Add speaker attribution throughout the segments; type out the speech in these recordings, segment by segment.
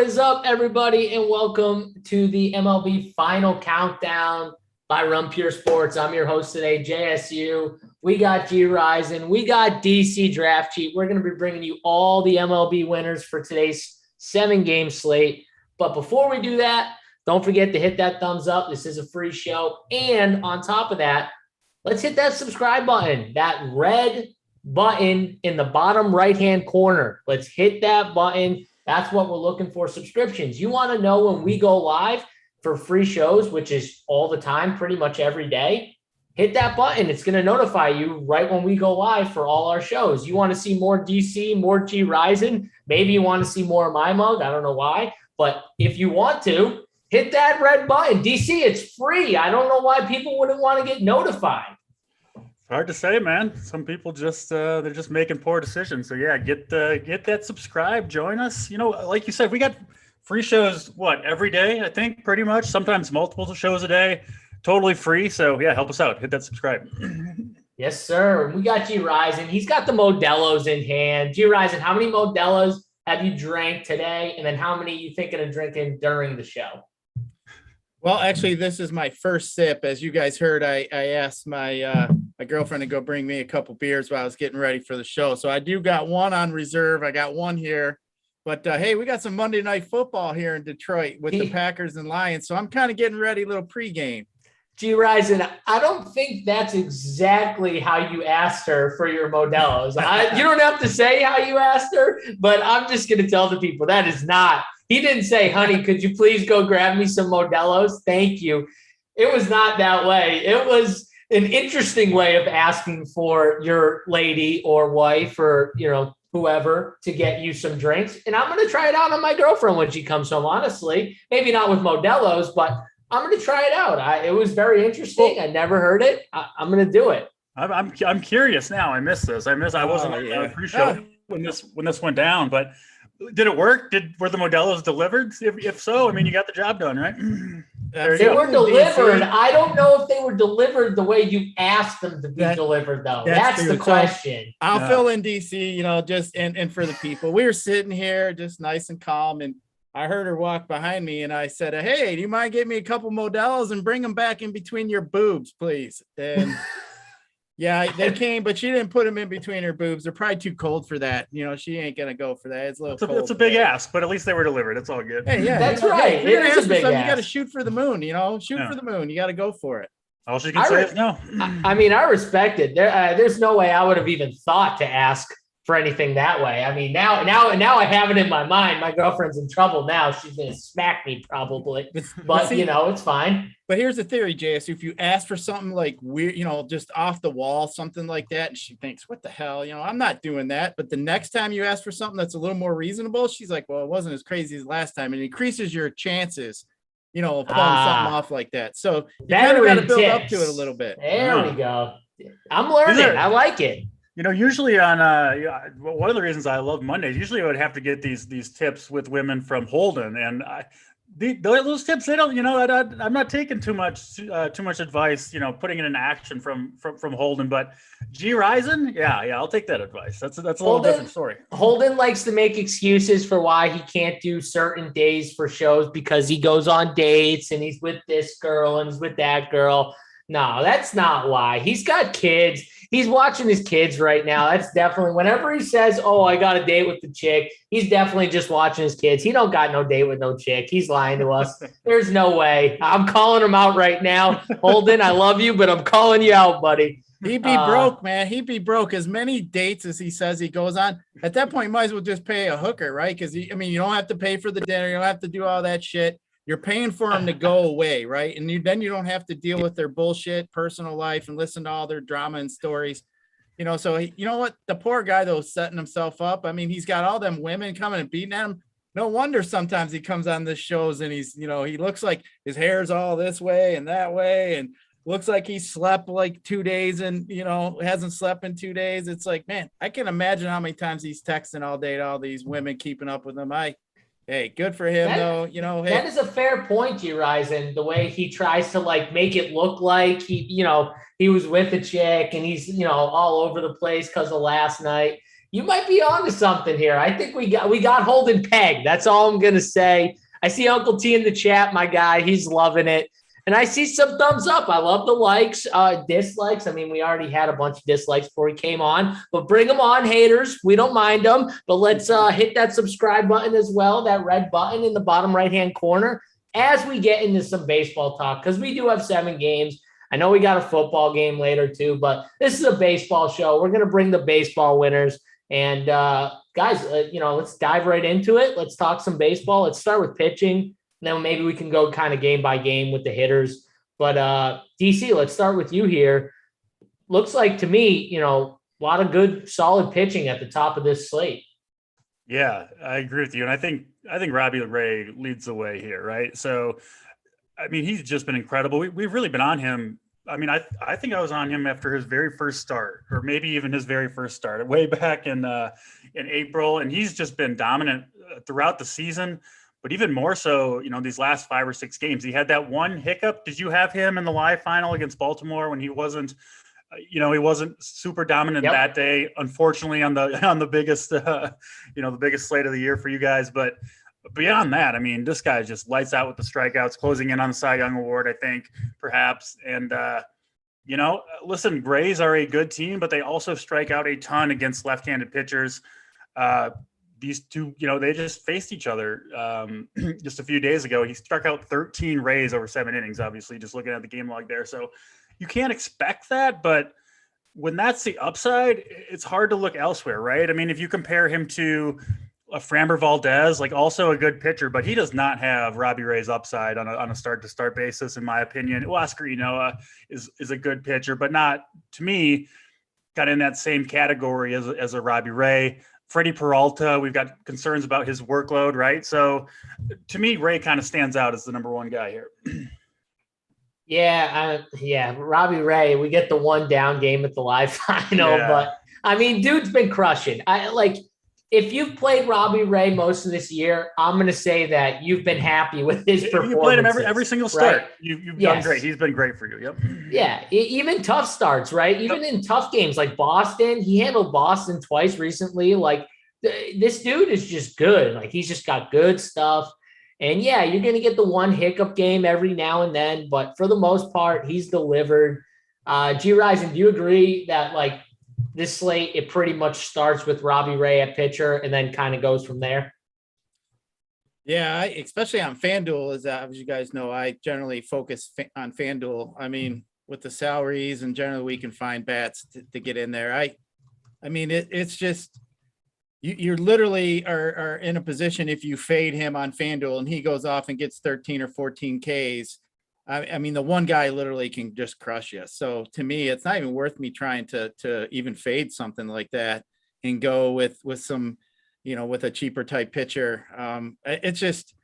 Speaker 1: What is up, everybody, and welcome to the MLB Final Countdown by Run Pure Sports. I'm your host today, JSU. We got JSURab, we got DC Draft Sheet. We're going to be bringing you all the MLB winners for today's 7-game slate. But before we do that, don't forget to hit that thumbs up. This is a free show. And on top of that, let's hit that subscribe button, that red button in the bottom right-hand corner. Let's hit that button. That's what we're looking for, subscriptions. You want to know when we go live for free shows, which is all the time, pretty much every day. Hit that button. It's going to notify you right when we go live for all our shows. You want to see more DC, more G Rising. Maybe you want to see more of my mug. I don't know why. But if you want to, hit that red button. DC, it's free. I don't know why people wouldn't want to get notified.
Speaker 2: Hard to say, man. Some people they're just making poor decisions. So yeah, get that subscribe, join us. You know, like you said, we got free shows every day, I think, pretty much. Sometimes multiple shows a day, totally free. So yeah, help us out. Hit that subscribe.
Speaker 1: Yes, sir. We got G Rising. He's got the Modelo's in hand. G Rising, how many Modelo's have you drank today? And then how many you thinking of drinking during the show?
Speaker 3: Well, actually, this is my first sip. As you guys heard, I asked my girlfriend to go bring me a couple beers while I was getting ready for the show. So I do got one on reserve. I got one here. But, hey, we got some Monday Night Football here in Detroit with the Packers and Lions. So I'm kind of getting ready, a little pregame.
Speaker 1: G Rising, I don't think that's exactly how you asked her for your Modelo's. You don't have to say how you asked her, but I'm just going to tell the people that is not. He didn't say, honey, could you please go grab me some Modelo's? Thank you. It was not that way. It was an interesting way of asking for your lady or wife or, whoever to get you some drinks. And I'm going to try it out on my girlfriend when she comes home, honestly. Maybe not with Modelo's, but I'm going to try it out. It was very interesting. I never heard it. I'm going to do it.
Speaker 2: I'm curious now. I missed this. I wasn't on the pre-show when this went down, but did it work? Were the Modelo's delivered? If so, I mean, you got the job done, right?
Speaker 1: They were delivered. I don't know if they were delivered the way you asked them to be delivered, though. That's the question.
Speaker 3: I'll fill in DC, just and for the people. We were sitting here just nice and calm, and I heard her walk behind me, and I said, hey, do you mind getting me a couple Modelo's and bring them back in between your boobs, please? And yeah, they came, but she didn't put them in between her boobs. They're probably too cold for that. She ain't going to go for that. It's a little cold.
Speaker 2: It's a big ask, but at least they were delivered. It's all good.
Speaker 3: Hey, yeah.
Speaker 1: That's right.
Speaker 3: It is a big ask. You got to shoot for the moon, Shoot for the moon. You got to go for it.
Speaker 2: All she can say is no.
Speaker 1: I mean, I respect it. There's no way I would have even thought to ask for anything that way. I mean, now I have it in my mind. My girlfriend's in trouble now. She's going to smack me probably, but see, it's fine.
Speaker 3: But here's the theory, JS. If you ask for something like weird, just off the wall, something like that, and she thinks, what the hell, I'm not doing that. But the next time you ask for something that's a little more reasonable, she's like, well, it wasn't as crazy as last time. And it increases your chances, of pulling something off like that. So you kind of got to build up to it a little bit.
Speaker 1: There we go. I'm learning. I like it.
Speaker 2: Usually on one of the reasons I love Mondays, usually I would have to get these tips with women from Holden, and those tips, they don't, I'm not taking too much advice, putting it in action from Holden, but G Rising, yeah, I'll take that advice. That's a little different story.
Speaker 1: Holden likes to make excuses for why he can't do certain days for shows because he goes on dates and he's with this girl and he's with that girl. No, that's not why. He's got kids. He's watching his kids right now. That's definitely, whenever he says, oh, I got a date with the chick, he's definitely just watching his kids. He don't got no date with no chick. He's lying to us. There's no way. I'm calling him out right now. Holden, I love you, but I'm calling you out, buddy.
Speaker 3: He'd be broke, man. He'd be broke. As many dates as he says he goes on, at that point, you might as well just pay a hooker, right? Because, you don't have to pay for the dinner. You don't have to do all that shit. You're paying for them to go away, right? And then you don't have to deal with their bullshit personal life and listen to all their drama and stories. So you know what? The poor guy, though, setting himself up. I mean, he's got all them women coming and beating at him. No wonder sometimes he comes on the shows and he's, he looks like his hair's all this way and that way and looks like he slept like 2 days and, hasn't slept in 2 days. It's like, man, I can imagine how many times he's texting all day to all these women, keeping up with them. Hey, good for him, though. Hey.
Speaker 1: That is a fair point, G Rising. The way he tries to make it look like he was with a chick and he's all over the place because of last night. you might be onto something here. I think we got Holden pegged. That's all I'm gonna say. I see Uncle T in the chat, my guy. He's loving it. And I see some thumbs up. I love the likes, dislikes. I mean, we already had a bunch of dislikes before he came on, but bring them on, haters. We don't mind them. But let's hit that subscribe button as well, that red button in the bottom right-hand corner, as we get into some baseball talk, because we do have 7 games. I know we got a football game later too, but this is a baseball show. We're going to bring the baseball winners. And guys, let's dive right into it. Let's talk some baseball. Let's start with pitching. Then maybe we can go kind of game by game with the hitters. But DC, let's start with you here. Looks like to me, a lot of good, solid pitching at the top of this slate.
Speaker 2: Yeah, I agree with you. And I think Robbie Ray leads the way here, right? So, I mean, he's just been incredible. We've really been on him. I mean, I think I was on him after his very first start, or maybe even his very first start, way back in April. And he's just been dominant throughout the season. But even more so, these last 5 or 6 games, he had that one hiccup. Did you have him in the live final against Baltimore when he wasn't, he wasn't super dominant that day? Unfortunately, on the biggest, the biggest slate of the year for you guys. But beyond that, I mean, this guy just lights out with the strikeouts, closing in on the Cy Young Award, I think, perhaps. And listen, Rays are a good team, but they also strike out a ton against left-handed pitchers. These two, they just faced each other just a few days ago. He struck out 13 Rays over 7 innings, obviously, just looking at the game log there. So you can't expect that, but when that's the upside, it's hard to look elsewhere, right? I mean, if you compare him to a Framber Valdez, like also a good pitcher, but he does not have Robbie Ray's upside on a start-to-start basis, in my opinion. Oscar Enoa is a good pitcher, but not, to me, kind of in that same category as a Robbie Ray. Freddie Peralta, we've got concerns about his workload, right? So to me, Ray kind of stands out as the number 1 guy here.
Speaker 1: Yeah, Robbie Ray, we get the 1 down game at the live final, but I mean, dude's been crushing. If you've played Robbie Ray most of this year, I'm going to say that you've been happy with his performance.
Speaker 2: You played him every single start. Right? You've done great. He's been great for you. Yep.
Speaker 1: Yeah, even tough starts, right? Even in tough games like Boston, he handled Boston twice recently. Like this dude is just good. Like he's just got good stuff. And yeah, you're going to get the 1 hiccup game every now and then, but for the most part, he's delivered. G Rising, do you agree that like this slate, it pretty much starts with Robbie Ray at pitcher and then kind of goes from there?
Speaker 3: Yeah, especially on FanDuel, as you guys know, I generally focus on FanDuel. I mean, with the salaries and generally we can find bats to get in there. I mean, it's just, you're literally are in a position if you fade him on FanDuel and he goes off and gets 13 or 14 Ks. I mean, the 1 guy literally can just crush you. So to me, it's not even worth me trying to even fade something like that and go with some, with a cheaper type pitcher. It's just,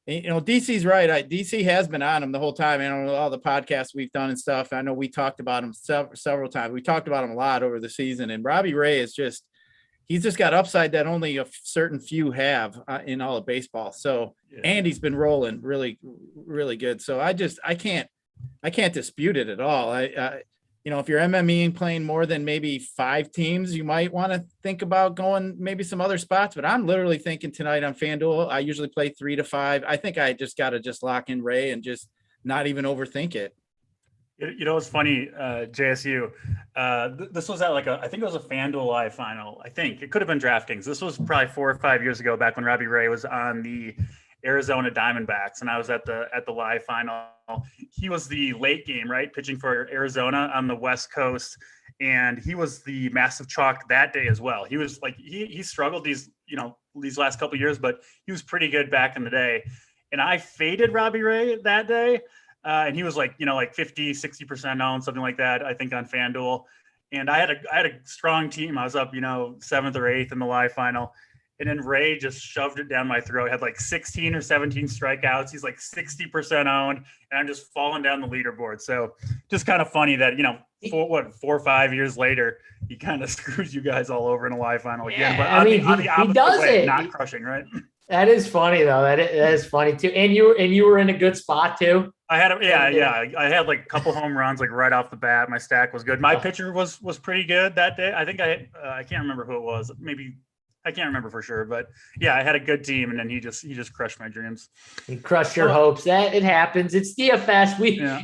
Speaker 3: DC's right. DC has been on him the whole time. I don't know all the podcasts we've done and stuff. I know we talked about him several times. We talked about him a lot over the season, and Robbie Ray is just, he's just got upside that only a certain few have in all of baseball. So, and he's been rolling really, really good. So I can't dispute it at all. If you're MMEing playing more than maybe 5 teams, you might want to think about going maybe some other spots, but I'm literally thinking tonight on FanDuel, I usually play 3 to 5. I think I just got to just lock in Ray and just not even overthink it.
Speaker 2: It's funny, JSU. This was at I think it was a FanDuel live final. I think it could have been DraftKings. This was probably 4 or 5 years ago, back when Robbie Ray was on the Arizona Diamondbacks, and I was at the live final. He was the late game, right, pitching for Arizona on the West Coast, and he was the massive chalk that day as well. He was like he struggled these last couple of years, but he was pretty good back in the day. And I faded Robbie Ray that day. And he was like 50, 60% owned, something like that, I think, on FanDuel. And I had a strong team. I was up, 7th or 8th in the live final. And then Ray just shoved it down my throat. Had 16 or 17 strikeouts. He's 60% owned. And I'm just falling down the leaderboard. So just kind of funny that, 4 or 5 years later, he kind of screws you guys all over in a live final again. But
Speaker 1: I mean, he does
Speaker 2: way,
Speaker 1: it.
Speaker 2: Not crushing, right?
Speaker 1: That is funny though. That is funny too. And you were in a good spot too.
Speaker 2: I had I had like a couple home runs like right off the bat. My stack was good. My pitcher was pretty good that day. I think I can't remember who it was. Maybe I can't remember for sure, but yeah, I had a good team, and then he just crushed my dreams.
Speaker 1: He crushed your hopes. That it happens. It's DFS.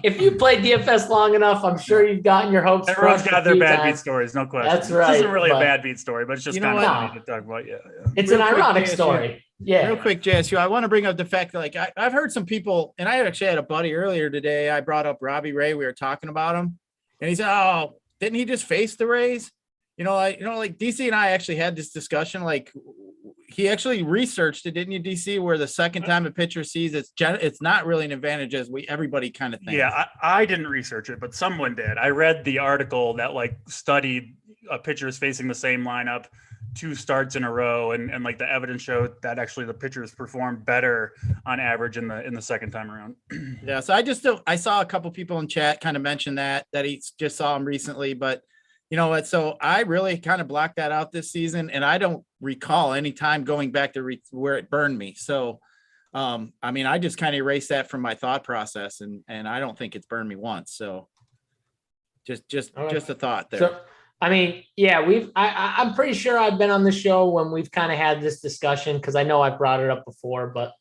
Speaker 1: If you played DFS long enough, I'm sure you've gotten your hopes.
Speaker 2: Everyone's got their bad beat stories, no question.
Speaker 1: That's right.
Speaker 2: This isn't really a bad beat story, but it's just kind of funny to talk about. Yeah.
Speaker 1: It's an ironic story. Yeah.
Speaker 3: Real quick, JSU, I want to bring up the fact that, like, I've heard some people, and I actually had a buddy earlier today. I brought up Robbie Ray. We were talking about him, and he said, "Oh, didn't he just face the Rays?" Like DC and I actually had this discussion. Like, he actually researched it, didn't you, DC? Where the second time a pitcher sees it's not really an advantage as everybody kind of thinks.
Speaker 2: Yeah, I didn't research it, but someone did. I read the article that like studied pitchers facing the same lineup 2 starts in a row, and like the evidence showed that actually the pitchers performed better on average in the second time around.
Speaker 3: Yeah, so I saw a couple people in chat kind of mention that he just saw him recently, but you know what? So I really kind of blocked that out this season, and I don't recall any time going back to where it burned me. So, I mean, I just kind of erased that from my thought process, and I don't think it's burned me once. So, just a thought there.
Speaker 1: So, I mean, yeah, I'm pretty sure I've been on the show when we've kind of had this discussion, because I know I brought it up before, but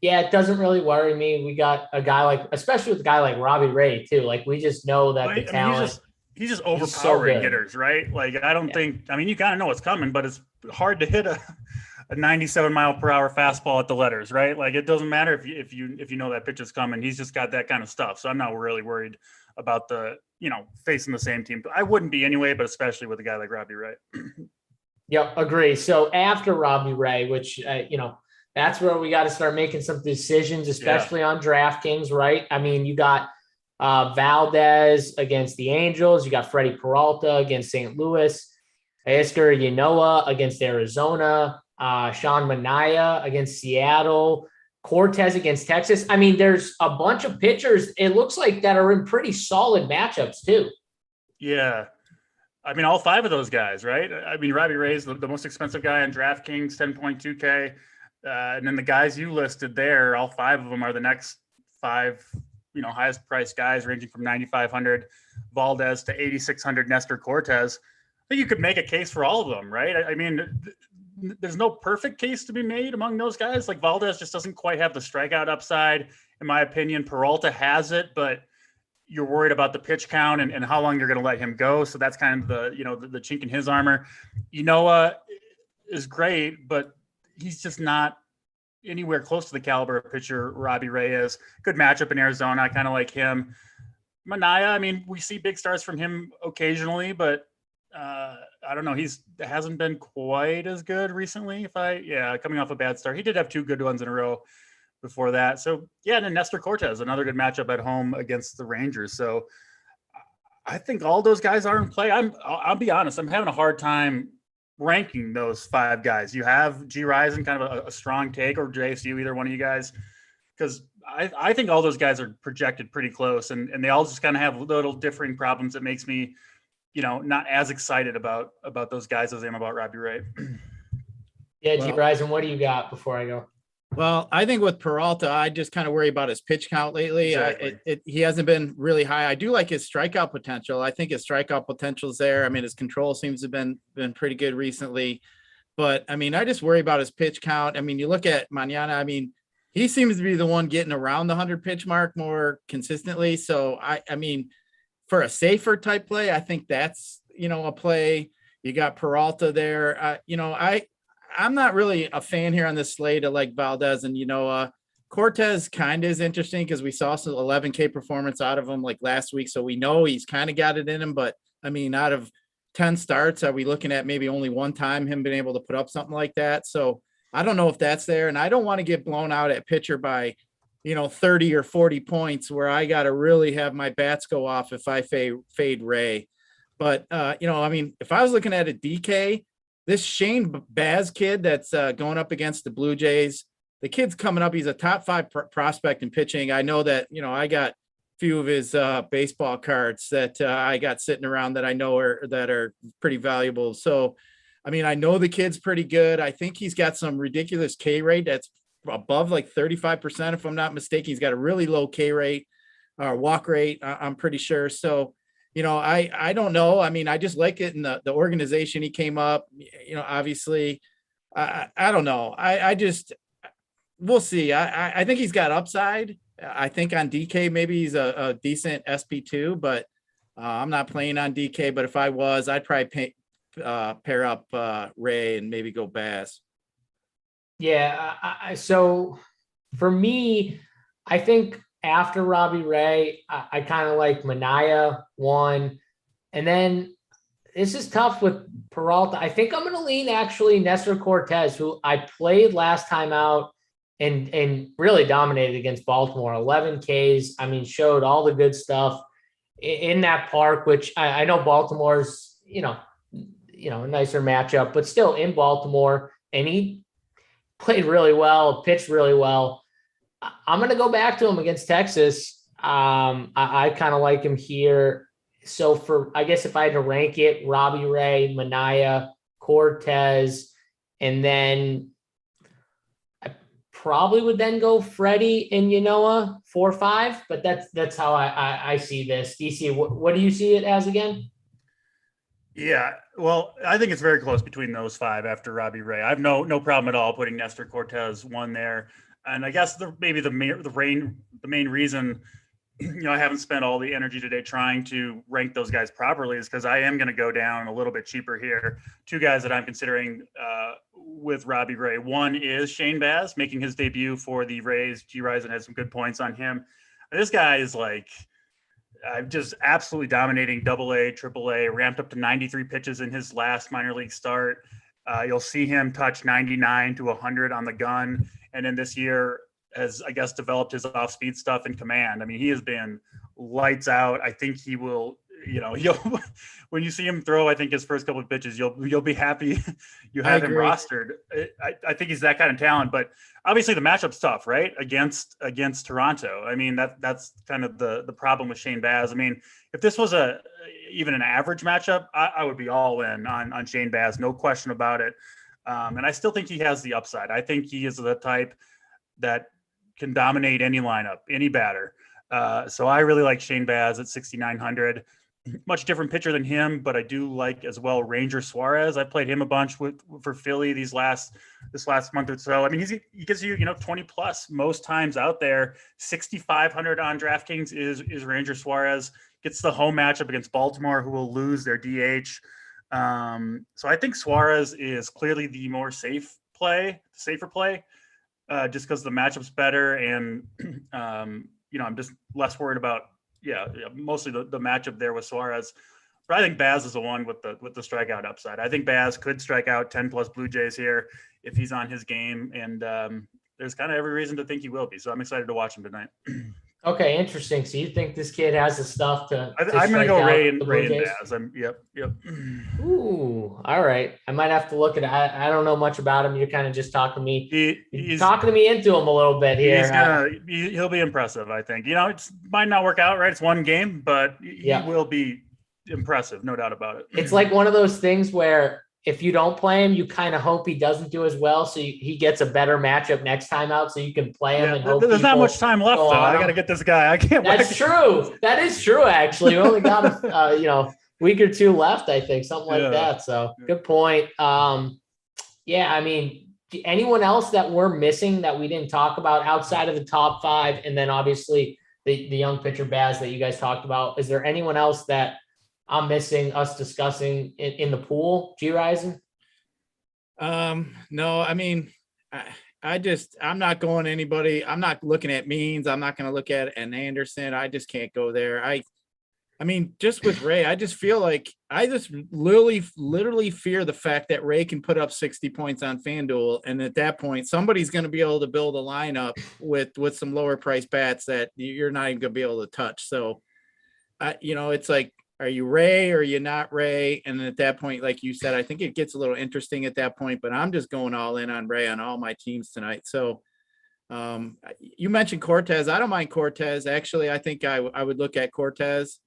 Speaker 1: yeah, it doesn't really worry me. We got a guy especially with a guy like Robbie Ray too. Like, we just know that the talent.
Speaker 2: He's just overpowering hitters, right? Like, I don't think, I mean, you kind of know what's coming, but it's hard to hit a 97 mile per hour fastball at the letters, right? Like, it doesn't matter if you know that pitch is coming. He's just got that kind of stuff. So I'm not really worried about facing the same team. I wouldn't be anyway, but especially with a guy like Robbie Ray.
Speaker 1: Yep, agree. So after Robbie Ray, which, that's where we got to start making some decisions, especially on DraftKings, right? I mean, you got Valdez against the Angels. You got Freddie Peralta against St. Louis, Oscar Yanoa against Arizona, Sean Manaea against Seattle, Cortez against Texas. I mean, there's a bunch of pitchers, it looks like, that are in pretty solid matchups too.
Speaker 2: Yeah. I mean, all 5 of those guys, right? I mean, Robbie Ray's the most expensive guy on DraftKings, 10.2K. And then the guys you listed there, all 5 of them are the next 5 highest priced guys, ranging from 9,500 Valdez to 8,600 Nestor Cortez. I think you could make a case for all of them, right? I mean, there's no perfect case to be made among those guys. Like, Valdez just doesn't quite have the strikeout upside, in my opinion. Peralta has it, but you're worried about the pitch count and how long you're going to let him go. So that's kind of the chink in his armor. Yanoa is great, but he's just not anywhere close to the caliber of pitcher Robbie Ray is. Good matchup in Arizona. I kind of like him. Manaea, I mean, we see big starts from him occasionally, but I don't know. Hasn't been quite as good recently. Coming off a bad start. He did have 2 good ones in a row before that. So yeah, and then Nestor Cortez, another good matchup at home against the Rangers. So I think all those guys are in play. I'll be honest, I'm having a hard time ranking those 5 guys. You have G Rising, kind of a strong take, or JSU, either one of you guys, because I think all those guys are projected pretty close, and they all just kind of have little differing problems that makes me, not as excited about those guys as I am about Robbie Ray.
Speaker 1: Yeah, G Rising, what do you got before I go?
Speaker 3: Well, I think with Peralta, I just kind of worry about his pitch count lately.
Speaker 2: Exactly.
Speaker 3: He hasn't been really high. I do like his strikeout potential. I think his strikeout potential is there. I mean, his control seems to have been pretty good recently. But, I mean, I just worry about his pitch count. I mean, you look at Mañana, I mean, he seems to be the one getting around the 100 pitch mark more consistently. So, I mean, for a safer type play, I think that's, a play. You got Peralta there. I'm not really a fan here on this slate of like Valdez and Cortez. Kind of is interesting because we saw some 11K performance out of him like last week, so we know he's kind of got it in him. But I mean, out of 10 starts, are we looking at maybe only one time him being able to put up something like that? So I don't know if that's there, and I don't want to get blown out at pitcher by 30 or 40 points where I got to really have my bats go off if I fade Ray. But I mean, if I was looking at a DK. This Shane Baz kid that's going up against the Blue Jays, the kid's coming up. He's a top 5 prospect in pitching. I know that, I got a few of his baseball cards that I got sitting around that I know are pretty valuable. So, I mean, I know the kid's pretty good. I think he's got some ridiculous K rate that's above like 35%, if I'm not mistaken. He's got a really low K rate. or walk rate. I'm pretty sure. So, I don't know. I mean, I just like it in the organization he came up, obviously. I don't know. We'll see. I think he's got upside. I think on DK, maybe he's a decent SP2, but I'm not playing on DK. But if I was, I'd probably pair up Ray and maybe go Baz.
Speaker 1: Yeah. So for me, I think after Robbie Ray, I kind of like Manaea one. And then this is tough with Peralta. I think I'm going to lean actually Nestor Cortez, who I played last time out and really dominated against Baltimore. 11 Ks. I mean, showed all the good stuff in that park, which I know Baltimore's, a nicer matchup, but still in Baltimore. And he played really well, pitched really well. I'm going to go back to him against Texas. I kind of like him here. So I guess if I had to rank it, Robbie Ray, Manaea, Cortez, and then I probably would then go Freddie and Yanoa 4-5, but that's how I see this. DC, what do you see it as again?
Speaker 2: Yeah, well, I think it's very close between those five after Robbie Ray. I have no problem at all putting Nestor Cortez one there. And I guess the main reason, I haven't spent all the energy today trying to rank those guys properly is because I am going to go down a little bit cheaper here. Two guys that I'm considering with Robbie Ray. One is Shane Baz making his debut for the Rays. G-Risen has some good points on him. This guy is like just absolutely dominating AA, AAA, ramped up to 93 pitches in his last minor league start. You'll see him touch 99 to 100 on the gun. And then this year has, I guess, developed his off-speed stuff in command. I mean, he has been lights out. I think he will, when you see him throw, I think his first couple of pitches, you'll be happy you have him rostered. I think he's that kind of talent, but obviously the matchup's tough, right? Against Toronto. I mean, that's kind of the problem with Shane Baz. I mean, if this was even an average matchup, I would be all in on Shane Baz, no question about it. And I still think he has the upside. I think he is the type that can dominate any lineup, any batter. So I really like Shane Baz at 6,900. Much different pitcher than him, but I do like as well Ranger Suarez. I played him a bunch for Philly this last month or so. I mean, he gives you 20 plus most times out there. 6,500 on DraftKings is Ranger Suarez. Gets the home matchup against Baltimore, who will lose their DH. So I think Suarez is clearly the safer play, just because the matchup's better, and I'm just less worried about mostly the matchup there with Suarez. But I think Baz is the one with the strikeout upside. I think Baz could strike out 10 plus Blue Jays here if he's on his game, and there's kind of every reason to think he will be. So I'm excited to watch him tonight.
Speaker 1: Okay, interesting. So you think this kid has the stuff to
Speaker 2: I'm going to go Ray and Baz. Yep.
Speaker 1: Ooh, all right. I might have to look at it. I don't know much about him. You're kind of just talking to me.
Speaker 2: He's
Speaker 1: talking me into him a little bit here.
Speaker 2: He'll be impressive, I think. It might not work out, right? It's one game, but he will be impressive, no doubt about it.
Speaker 1: It's like one of those things where if you don't play him, you kind of hope he doesn't do as well, so he gets a better matchup next time out, so you can play him and hope.
Speaker 2: There's not much time left, though. I got to get this guy. I can't.
Speaker 1: That's true. That is true. Actually, we only got a week or two left, I think, something like that. So good point. I mean, anyone else that we're missing that we didn't talk about outside of the top five, and then obviously the young pitcher Baz that you guys talked about? Is there anyone else that I'm missing us discussing in the pool, G-Risen?
Speaker 3: No, I mean, I'm not going anybody. I'm not looking at Means. I'm not going to look at an Anderson. I just can't go there. I mean, just with Ray, I just feel like I just literally fear the fact that Ray can put up 60 points on FanDuel. And at that point, somebody's going to be able to build a lineup with some lower price bats that you're not even going to be able to touch. So, it's like, are you Ray or are you not Ray? And at that point, like you said, I think it gets a little interesting at that point, but I'm just going all in on Ray on all my teams tonight. So you mentioned Cortez. I don't mind Cortez. Actually, I think I would look at Cortez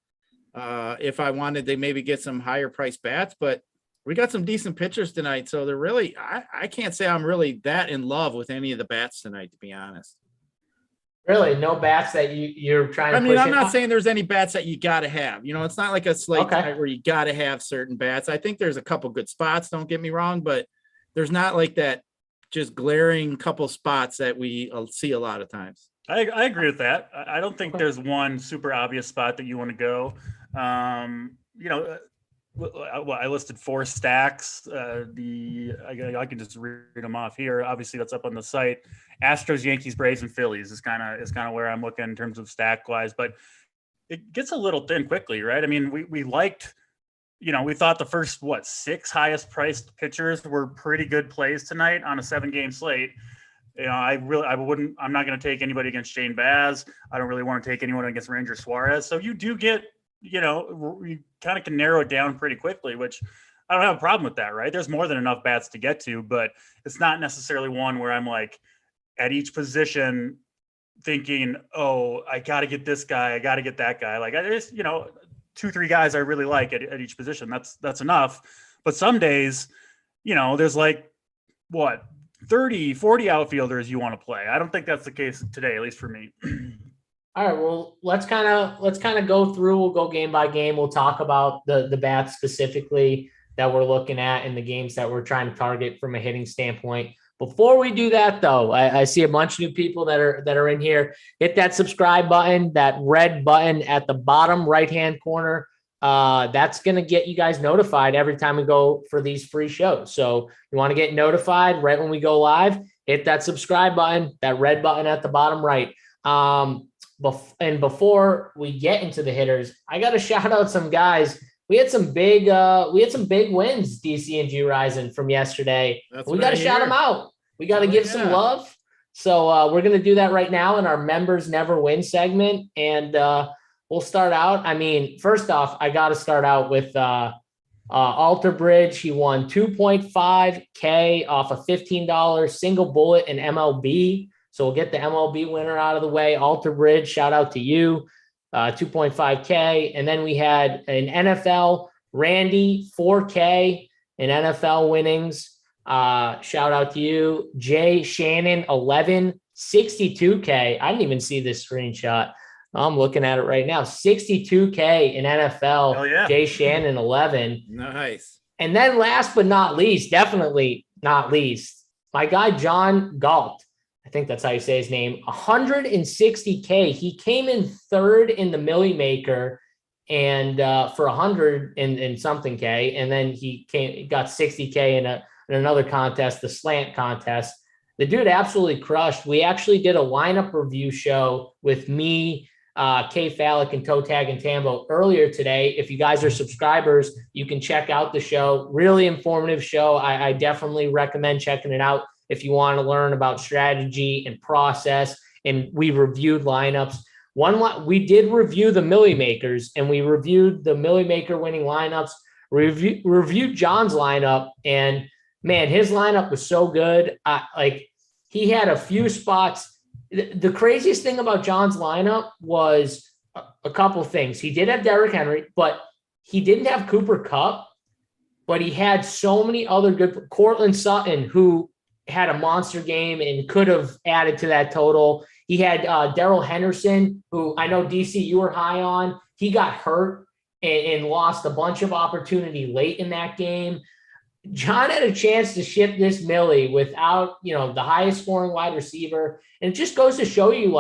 Speaker 3: if I wanted to maybe get some higher price bats, but we got some decent pitchers tonight. So they're really, I can't say I'm really that in love with any of the bats tonight, to be honest.
Speaker 1: Really, no bats that you're trying to
Speaker 3: I mean,
Speaker 1: push
Speaker 3: I'm
Speaker 1: in?
Speaker 3: not saying there's any bats that you got to have. You know, it's not like a slate
Speaker 1: Okay.
Speaker 3: tonight where you got to have certain bats. I think there's a couple good spots. Don't get me wrong, but there's not like that just glaring couple spots that we see a lot of times.
Speaker 2: I agree with that. I don't think
Speaker 1: Okay.
Speaker 2: there's one super obvious spot that you want to go. I listed 4 stacks. I can just read them off here. Obviously, that's up on the site. Astros, Yankees, Braves, and Phillies is kind of where I'm looking in terms of stack wise, but it gets a little thin quickly, right? I mean, we liked, we thought the first 6 highest priced pitchers were pretty good plays tonight on a 7-game slate. I'm not going to take anybody against Shane Baz. I don't really want to take anyone against Ranger Suarez. So you do get, you kind of can narrow it down pretty quickly, which I don't have a problem with that, right? There's more than enough bats to get to, but it's not necessarily one where I'm like at each position thinking, oh, I got to get this guy. I got to get that guy. Like I just, 2-3 guys I really like at each position. That's enough. But some days, there's 30, 40 outfielders you want to play. I don't think that's the case today, at least for me.
Speaker 1: All right, well, let's kind of go through. We'll go game by game. We'll talk about the bats specifically that we're looking at in the games that we're trying to target from a hitting standpoint. Before we do that, though, I see a bunch of new people that are in here. Hit that subscribe button, that red button at the bottom right-hand corner. That's going to get you guys notified every time we go for these free shows. So you want to get notified right when we go live, hit that subscribe button, that red button at the bottom right. And before we get into the hitters, I got to shout out some guys. We had some big wins, DC and G Rising from yesterday. We got to shout them out. We got to give some love. So we're going to do that right now in our members never win segment. And we'll start out. I mean, first off, I got to start out with Alter Bridge. He won $2.5K off a $15 single bullet in MLB. So we'll get the MLB winner out of the way. Alter Bridge, shout out to you, 2.5K. And then we had an NFL, Randy, 4K in NFL winnings. Shout out to you. Jay Shannon, 11, 62K. I didn't even see this screenshot. I'm looking at it right now. 62K in NFL.
Speaker 2: Hell yeah.
Speaker 1: Jay Shannon, 11.
Speaker 3: Nice.
Speaker 1: And then last but not least, definitely not least, my guy, John Galt. I think that's how you say his name. 160K. He came in third in the Millie Maker and for 100 and something K. And then he got 60K in another contest, the slant contest. The dude absolutely crushed. We actually did a lineup review show with me, K Fallick, and Toe Tag and Tambo earlier today. If you guys are subscribers, you can check out the show. Really informative show. I definitely recommend checking it out if you want to learn about strategy and process. And we reviewed lineups. We did review the Millie Makers, and we reviewed the Millie Maker winning lineups. Reviewed John's lineup, and man, his lineup was so good. He had a few spots. The craziest thing about John's lineup was a couple things. He did have Derrick Henry, but he didn't have Cooper Kupp, but he had so many other good. Cortland Sutton, who had a monster game and could have added to that total. He had Darrell Henderson, who I know, DC, you were high on. He got hurt and lost a bunch of opportunity late in that game. John had a chance to ship this Millie without, the highest scoring wide receiver. And it just goes to show you,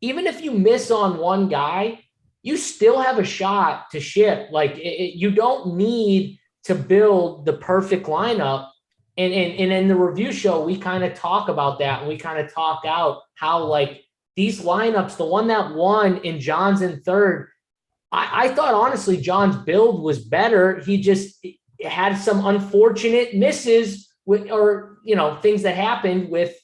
Speaker 1: even if you miss on one guy, you still have a shot to ship. You don't need to build the perfect lineup. And in the review show, we kind of talk about that, and we kind of talk out how these lineups, the one that won in John's in third, I thought honestly John's build was better. He just had some unfortunate misses things that happened with,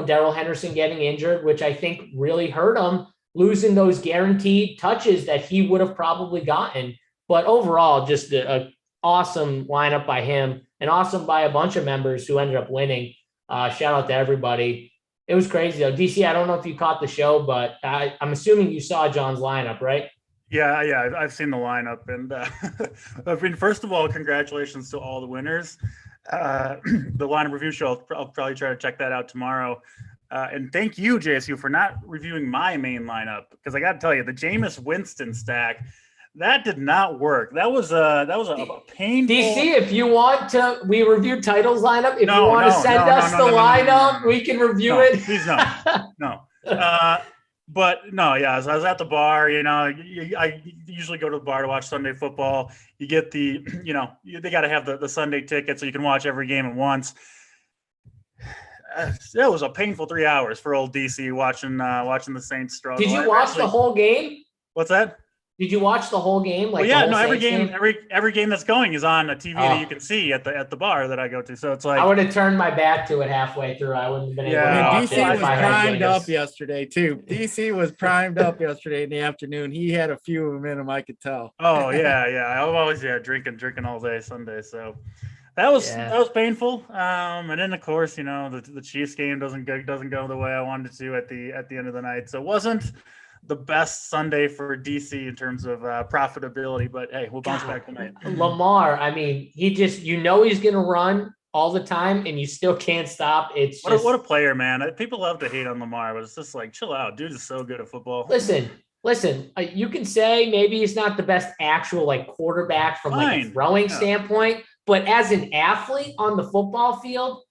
Speaker 1: Darrell Henderson getting injured, which I think really hurt him, losing those guaranteed touches that he would have probably gotten. But overall, just a awesome lineup by him, and awesome by a bunch of members who ended up winning. Shout out to everybody. It was crazy though. DC, I don't know if you caught the show, but I'm assuming you saw John's lineup, right?
Speaker 2: Yeah, I've seen the lineup, and first of all, congratulations to all the winners. The lineup review show, I'll probably try to check that out tomorrow. And thank you, JSU, for not reviewing my main lineup, because I got to tell you, the Jameis Winston stack, that did not work. That was a painful.
Speaker 1: DC, if you want to, we reviewed titles lineup. If you want to send us the lineup, we can review it.
Speaker 2: Please no. But no, yeah, I was at the bar. I usually go to the bar to watch Sunday football. You get they got to have the Sunday ticket so you can watch every game at once. It was a painful 3 hours for old DC watching the Saints struggle.
Speaker 1: Did you watch the whole game?
Speaker 2: What's that?
Speaker 1: Did you watch the whole game?
Speaker 2: Every game that's going is on a TV that you can see at the bar that I go to. So it's like,
Speaker 1: I would have turned my back to it halfway through. I wouldn't have been able to watch
Speaker 3: DC was primed up yesterday too. DC was primed up yesterday in the afternoon. He had a few of them in him, I could tell.
Speaker 2: Oh yeah. I'm always drinking all day Sunday. So that was painful. And then of course, the Chiefs game doesn't go the way I wanted it to at the end of the night. So it wasn't the best Sunday for DC in terms of profitability, but hey, we'll bounce back tonight.
Speaker 1: Lamar, I mean, he's going to run all the time and you still can't stop.
Speaker 2: What a player, man. People love to hate on Lamar, but it's just like, chill out. Dude is so good at football.
Speaker 1: Listen, you can say maybe he's not the best actual quarterback from a throwing standpoint, but as an athlete on the football field,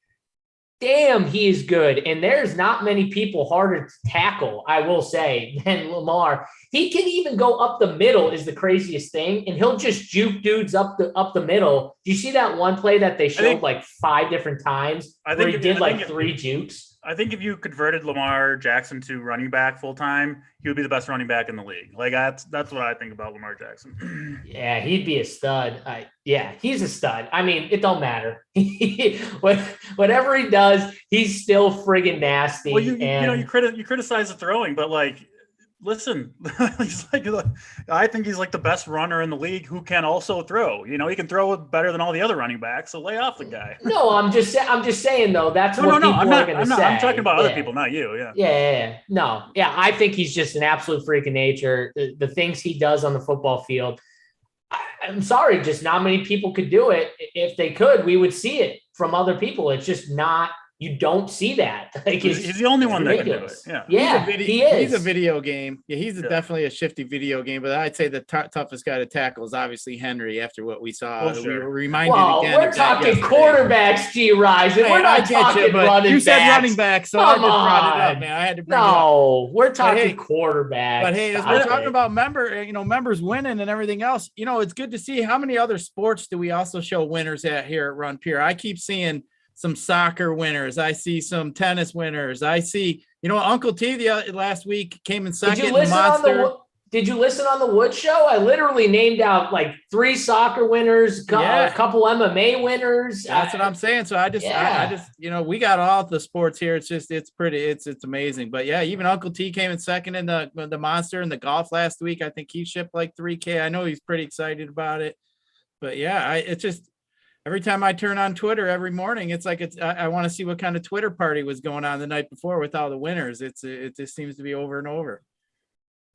Speaker 1: damn, he is good. And there's not many people harder to tackle, I will say, than Lamar. He can even go up the middle is the craziest thing. And he'll just juke dudes up the middle. Do you see that one play that they showed 5 different times where he did 3 jukes?
Speaker 2: I think if you converted Lamar Jackson to running back full time, he would be the best running back in the league. That's what I think about Lamar Jackson.
Speaker 1: Yeah, he'd be a stud. He's a stud. I mean, it don't matter. Whatever he does, he's still friggin' nasty.
Speaker 2: Well, you criticize the throwing, but listen, I think he's the best runner in the league who can also throw. He can throw better than all the other running backs. So lay off the guy.
Speaker 1: No, I'm just saying though. That's what people are going to say.
Speaker 2: I'm talking about other people, not you. Yeah.
Speaker 1: Yeah. No. Yeah. I think he's just an absolute freak of nature. The things he does on the football field. I'm sorry, just not many people could do it. If they could, we would see it from other people. It's just not. You don't see that.
Speaker 2: He's the only one
Speaker 1: ridiculous.
Speaker 2: That can do it.
Speaker 1: He is.
Speaker 3: He's a video game. Yeah, he's definitely a shifty video game. But I'd say the toughest guy to tackle is obviously Henry. After what we saw, we were reminded again.
Speaker 1: We're talking quarterbacks, G. Rise. We're not talking running backs.
Speaker 3: You said running back, so I just brought it up, man. I had to bring it up.
Speaker 1: No, we're talking quarterbacks.
Speaker 3: But hey, as we're talking about members winning and everything else, it's good to see how many other sports do we also show winners here at Run Pure. I keep seeing some soccer winners. I see some tennis winners. I see, Uncle T last week came in second. Did
Speaker 1: you listen on the Wood Show? I literally named out 3 soccer winners, a couple MMA winners.
Speaker 3: That's what I'm saying. So I just, we got all the sports here. It's pretty, it's amazing. But yeah, even Uncle T came in second in the Monster and the golf last week. I think he shipped 3K. I know he's pretty excited about it. But yeah, it's just, every time I turn on Twitter every morning, I want to see what kind of Twitter party was going on the night before with all the winners. It just seems to be over and over.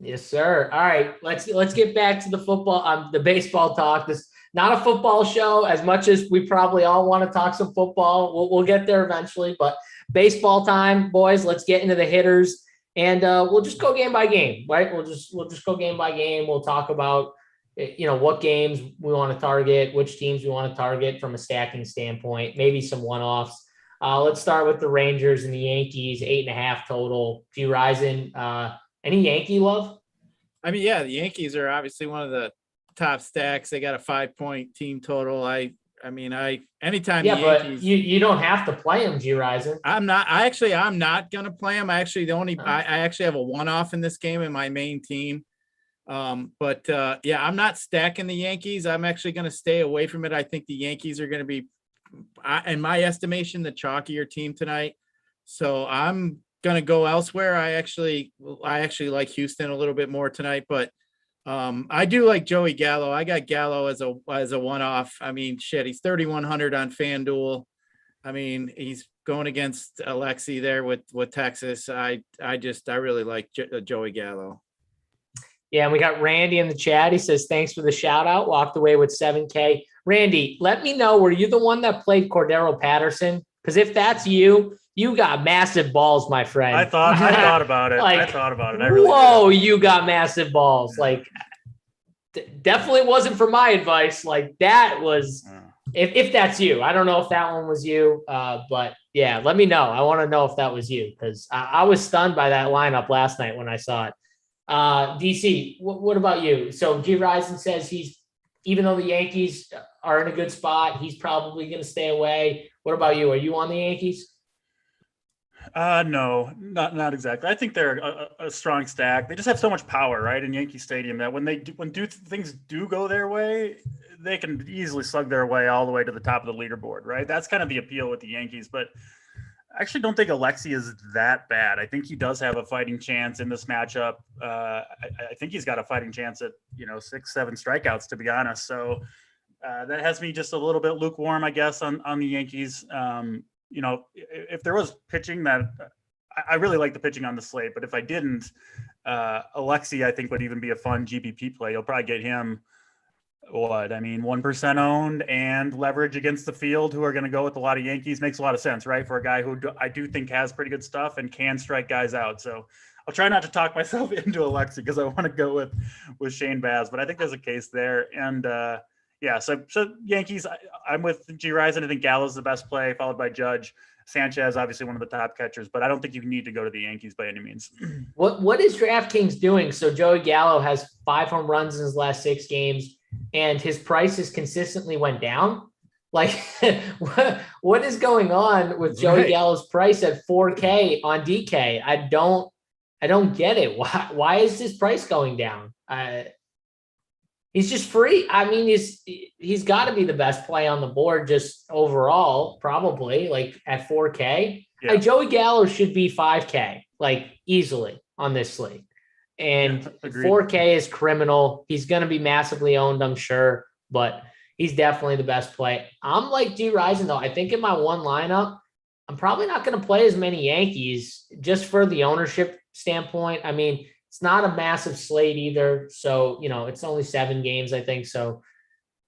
Speaker 1: Yes, sir. All right, let's get back to the football, the baseball talk. This not a football show as much as we probably all want to talk some football. We'll get there eventually, but baseball time, boys. Let's get into the hitters, and we'll just go game by game, right? We'll just go game by game. We'll talk about what games we want to target, which teams we want to target from a stacking standpoint, maybe some one-offs. Let's start with the Rangers and the Yankees, 8.5 total. G. Rising, any Yankee love?
Speaker 3: I mean, yeah, the Yankees are obviously one of the top stacks. They got a 5-point team total. Anytime.
Speaker 1: Yeah, but you don't have to play them, G. Rising.
Speaker 3: I'm not going to play them. I actually have a one-off in this game in my main team. I'm not stacking the Yankees. I'm actually going to stay away from it. I think the Yankees are going to be, in my estimation, the chalkier team tonight. So I'm going to go elsewhere. I actually like Houston a little bit more tonight, but I do like Joey Gallo. I got Gallo as a one-off. I mean, shit, he's 3,100 on FanDuel. I mean, he's going against Alexi there with Texas. I really like Joey Gallo.
Speaker 1: Yeah, and we got Randy in the chat. He says, thanks for the shout out. Walked away with 7K. Randy, let me know, were you the one that played Cordero Patterson? Because if that's you you got massive balls, my friend.
Speaker 2: I thought about it.
Speaker 1: Like,
Speaker 2: I thought about it. I really
Speaker 1: whoa,
Speaker 2: did.
Speaker 1: you got massive balls.
Speaker 2: Yeah.
Speaker 1: Like, definitely wasn't for my advice. Like, that was, if that's you. I don't know if that one was you, but yeah, let me know. I want to know if that was you, because I was stunned by that lineup last night when I saw it. DC, what about you? So G Rison says even though the Yankees are in a good spot, he's probably going to stay away. What about you? Are you on the Yankees?
Speaker 2: No, not exactly. I think they're a strong stack. They just have so much power, right, in Yankee Stadium that when things do go their way, they can easily slug their way all the way to the top of the leaderboard, right? That's kind of the appeal with the Yankees. But I actually don't think Alexi is that bad. I think he does have a fighting chance in this matchup. I think he's got a fighting chance at 6-7 strikeouts, to be honest. So that has me just a little bit lukewarm, I guess, on the Yankees. If there was pitching that I really like the pitching on the slate, but if I didn't, Alexi, I think would even be a fun GPP play. You'll probably get him 1% owned and leverage against the field who are going to go with a lot of Yankees. Makes a lot of sense, right? For a guy who I do think has pretty good stuff and can strike guys out. So I'll try not to talk myself into Alexi because I want to go with Shane Baz, but I think there's a case there. And so Yankees, I'm with G Rison. I think Gallo's the best play, followed by Judge. Sanchez, obviously one of the top catchers, but I don't think you need to go to the Yankees by any means.
Speaker 1: What is DraftKings doing? So Joey Gallo has 5 home runs in his last 6 games, and his prices consistently went down. Like, what is going on with Joey Gallo's price at 4K on DK? I don't get it. Why is his price going down? He's just free. I mean, he's got to be the best play on the board just overall, probably, like at 4K. Yeah. Like, Joey Gallo should be 5K, like, easily on this slate. And 4K is criminal. He's going to be massively owned, I'm sure, but he's definitely the best play. I'm like G Rison, though. I think in my one lineup, I'm probably not going to play as many Yankees just for the ownership standpoint. I mean, it's not a massive slate either. So, it's only 7 games, I think. So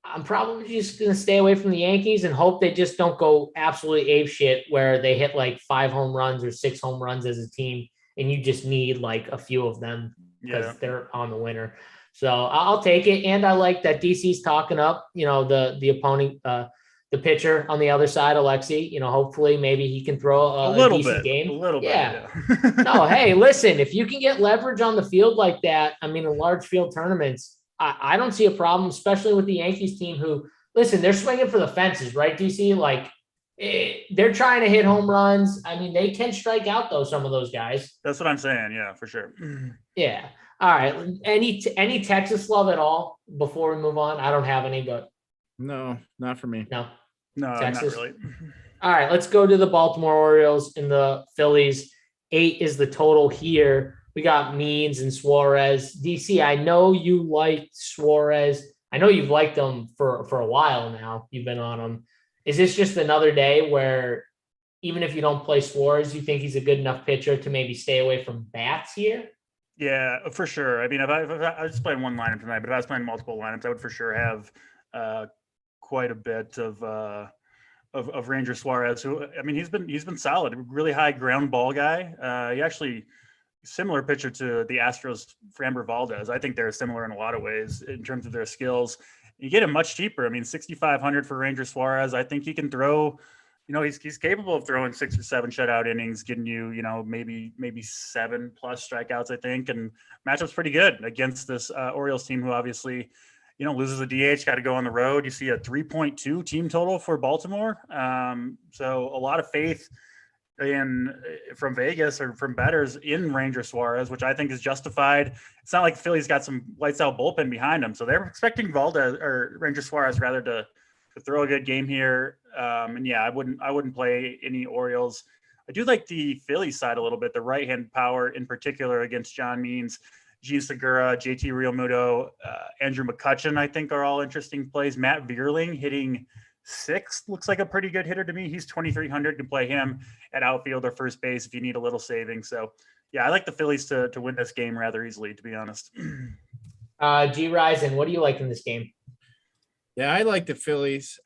Speaker 1: I'm probably just going to stay away from the Yankees and hope they just don't go absolutely ape shit where they hit like 5 home runs or 6 home runs as a team. And you just need like a few of them because they're on the winner. So I'll take it. And I like that DC's talking up, the opponent, the pitcher on the other side, Alexi. Hopefully maybe he can throw a decent game.
Speaker 2: A little bit.
Speaker 1: Yeah. No, hey, listen, if you can get leverage on the field like that, I mean, in large field tournaments, I don't see a problem, especially with the Yankees team who, listen, they're swinging for the fences, right, DC? Like, they're trying to hit home runs. I mean, they can strike out, though, some of those guys.
Speaker 2: That's what I'm saying. Yeah, for sure.
Speaker 1: Yeah. All right. Any Texas love at all before we move on? I don't have any, but.
Speaker 3: No, not for me.
Speaker 2: No,
Speaker 1: Texas.
Speaker 2: not really.
Speaker 1: All right, let's go to the Baltimore Orioles and the Phillies. 8 is the total here. We got Means and Suarez. DC, I know you liked Suarez. I know you've liked them for a while now. You've been on them. Is this just another day where even if you don't play Suarez, you think he's a good enough pitcher to maybe stay away from bats here?
Speaker 2: Yeah, for sure. I mean, if I was playing one lineup tonight, but if I was playing multiple lineups, I would for sure have quite a bit of Ranger Suarez, who, I mean, he's been solid, really high ground ball guy. He actually similar pitcher to the Astros, Framber Valdez. I think they're similar in a lot of ways in terms of their skills. You get him much cheaper. I mean, 6,500 for Ranger Suarez. I think he can throw. He's capable of throwing 6 or 7 shutout innings, getting you, maybe 7+ strikeouts, I think. And matchup's pretty good against this Orioles team, who obviously, loses a DH, got to go on the road. You see a 3.2 team total for Baltimore. So a lot of faith from Vegas or from bettors in Ranger Suarez, which I think is justified. It's not like the Phillies got some lights out bullpen behind them. So they're expecting Valdez or Ranger Suarez rather to throw a good game here. And yeah, I wouldn't play any Orioles. I do like the Phillies side a little bit, the right-hand power in particular against John Means, Gene Segura, JT Realmuto, Andrew McCutchen, I think are all interesting plays. Matt Vierling hitting 6th looks like a pretty good hitter to me. He's 2,300. Can play him at outfield or first base if you need a little saving. So yeah, I like the Phillies to win this game rather easily, to be honest.
Speaker 1: G Rison, what do you like in this game?
Speaker 3: Yeah, I like the Phillies.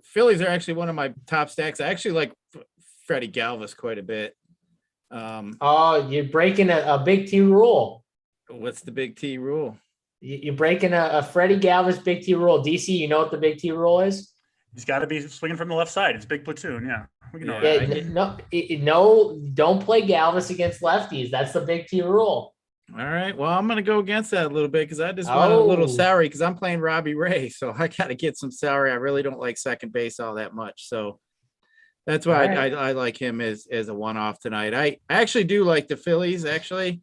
Speaker 3: Phillies are actually one of my top stacks. I actually like Freddie Galvis quite a bit.
Speaker 1: Oh, you're breaking a Big T rule.
Speaker 3: What's the Big T rule?
Speaker 1: You're breaking a Freddie Galvis Big T rule. DC, you know what the Big T rule is?
Speaker 2: He's got to be swinging from the left side. It's big platoon. Yeah. We know
Speaker 1: Yeah,
Speaker 2: that.
Speaker 1: no, don't play Galvis against lefties. That's the Big T rule.
Speaker 3: All right. Well, I'm going to go against that a little bit because I just want a little
Speaker 1: Oh.
Speaker 3: salary because I'm playing Robbie Ray. So I got to get some salary. I really don't like second base all that much. So that's why
Speaker 1: All right.
Speaker 3: I like him as a one-off tonight. I actually do like the Phillies, actually.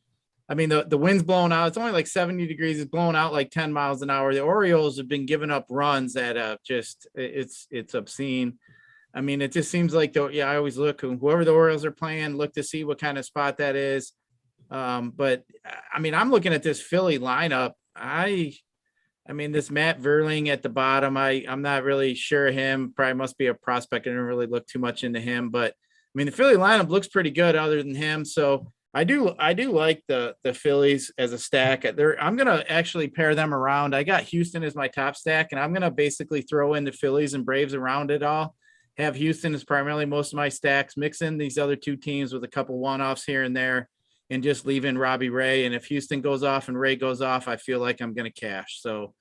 Speaker 3: I mean, the wind's blowing out. It's only like 70 degrees. It's blowing out like 10 miles an hour. The Orioles have been giving up runs that just it's obscene. I mean, it just seems like I always look whoever the Orioles are playing, look to see what kind of spot that is. But I mean, I'm looking at this Philly lineup. I mean, this Matt Verling at the bottom, I'm not really sure of him. Probably must be a prospect. I didn't really look too much into him, but I mean, the Philly lineup looks pretty good other than him. So I do like the Phillies as a stack. I'm going to actually pair them around. I got Houston as my top stack, and I'm going to basically throw in the Phillies and Braves around it all. Have Houston as primarily most of my stacks, mix in these other two teams with a couple one-offs here and there, and just leave in Robbie Ray. And if Houston goes off and Ray goes off, I feel like I'm going to cash. So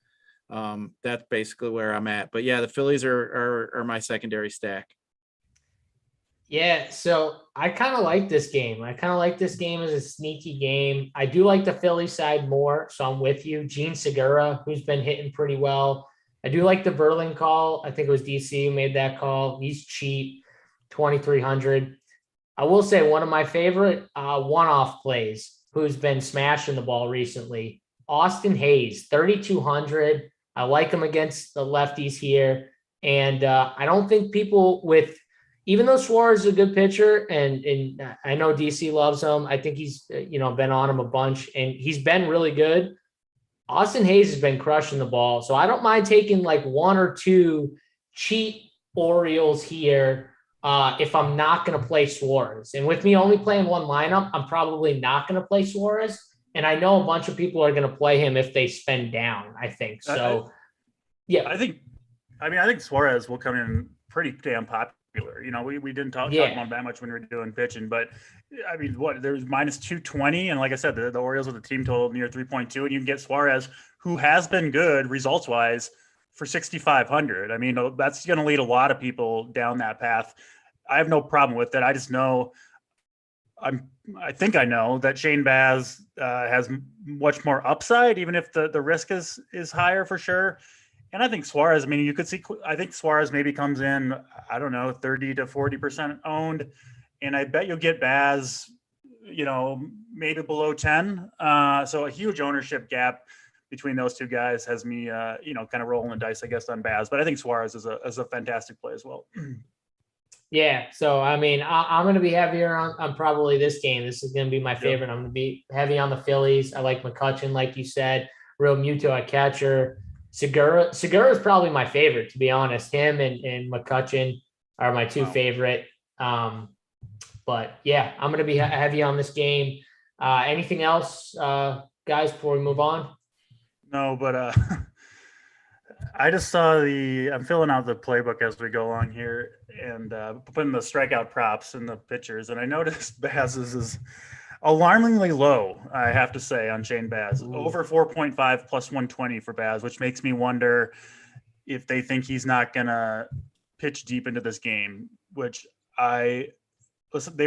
Speaker 3: that's basically where I'm at. But yeah, the Phillies are my secondary stack.
Speaker 1: Yeah, so I kind of like this game. I kind of like this game as a sneaky game. I do like the Philly side more, so I'm with you. Gene Segura, who's been hitting pretty well. I do like the Verlin call. I think it was DC who made that call. He's cheap, 2,300. I will say one of my favorite one-off plays who's been smashing the ball recently, Austin Hayes, 3,200. I like him against the lefties here. And I don't think people even though Suarez is a good pitcher and I know DC loves him, I think he's, been on him a bunch and he's been really good. Austin Hayes has been crushing the ball. So I don't mind taking like one or two cheap Orioles here if I'm not going to play Suarez. And with me only playing one lineup, I'm probably not going to play Suarez. And I know a bunch of people are going to play him if they spend down, I think. So, yeah.
Speaker 2: I think Suarez will come in pretty damn popular. We didn't talk about that much when we were doing pitching, but I mean, there's minus 220. And like I said, the Orioles with the team total near 3.2, and you can get Suarez, who has been good results wise, for 6,500. I mean, that's going to lead a lot of people down that path. I have no problem with it. I just know I think I know that Shane Baz has much more upside, even if the risk is higher for sure. And I think Suarez, I mean, you could see, I think Suarez maybe comes in, I don't know, 30 to 40% owned. And I bet you'll get Baz, maybe below 10. So a huge ownership gap between those two guys has me, kind of rolling the dice, I guess, on Baz. But I think Suarez is a fantastic play as well.
Speaker 1: Yeah. So, I mean, I'm going to be heavier on probably this game. This is going to be my favorite. I'm going to be heavy on the Phillies. I like McCutchen, like you said, Real Muto at catcher. Segura is probably my favorite, to be honest. Him and McCutchen are my two favorite. But yeah, I'm going to be heavy on this game. Anything else, guys, before we move on?
Speaker 2: No, but I just saw I'm filling out the playbook as we go along here and putting the strikeout props in the pitchers. And I noticed Baz's is alarmingly low, I have to say, on Shane Baz. Ooh. Over 4.5 plus 120 for Baz, which makes me wonder if they think he's not going to pitch deep into this game, which they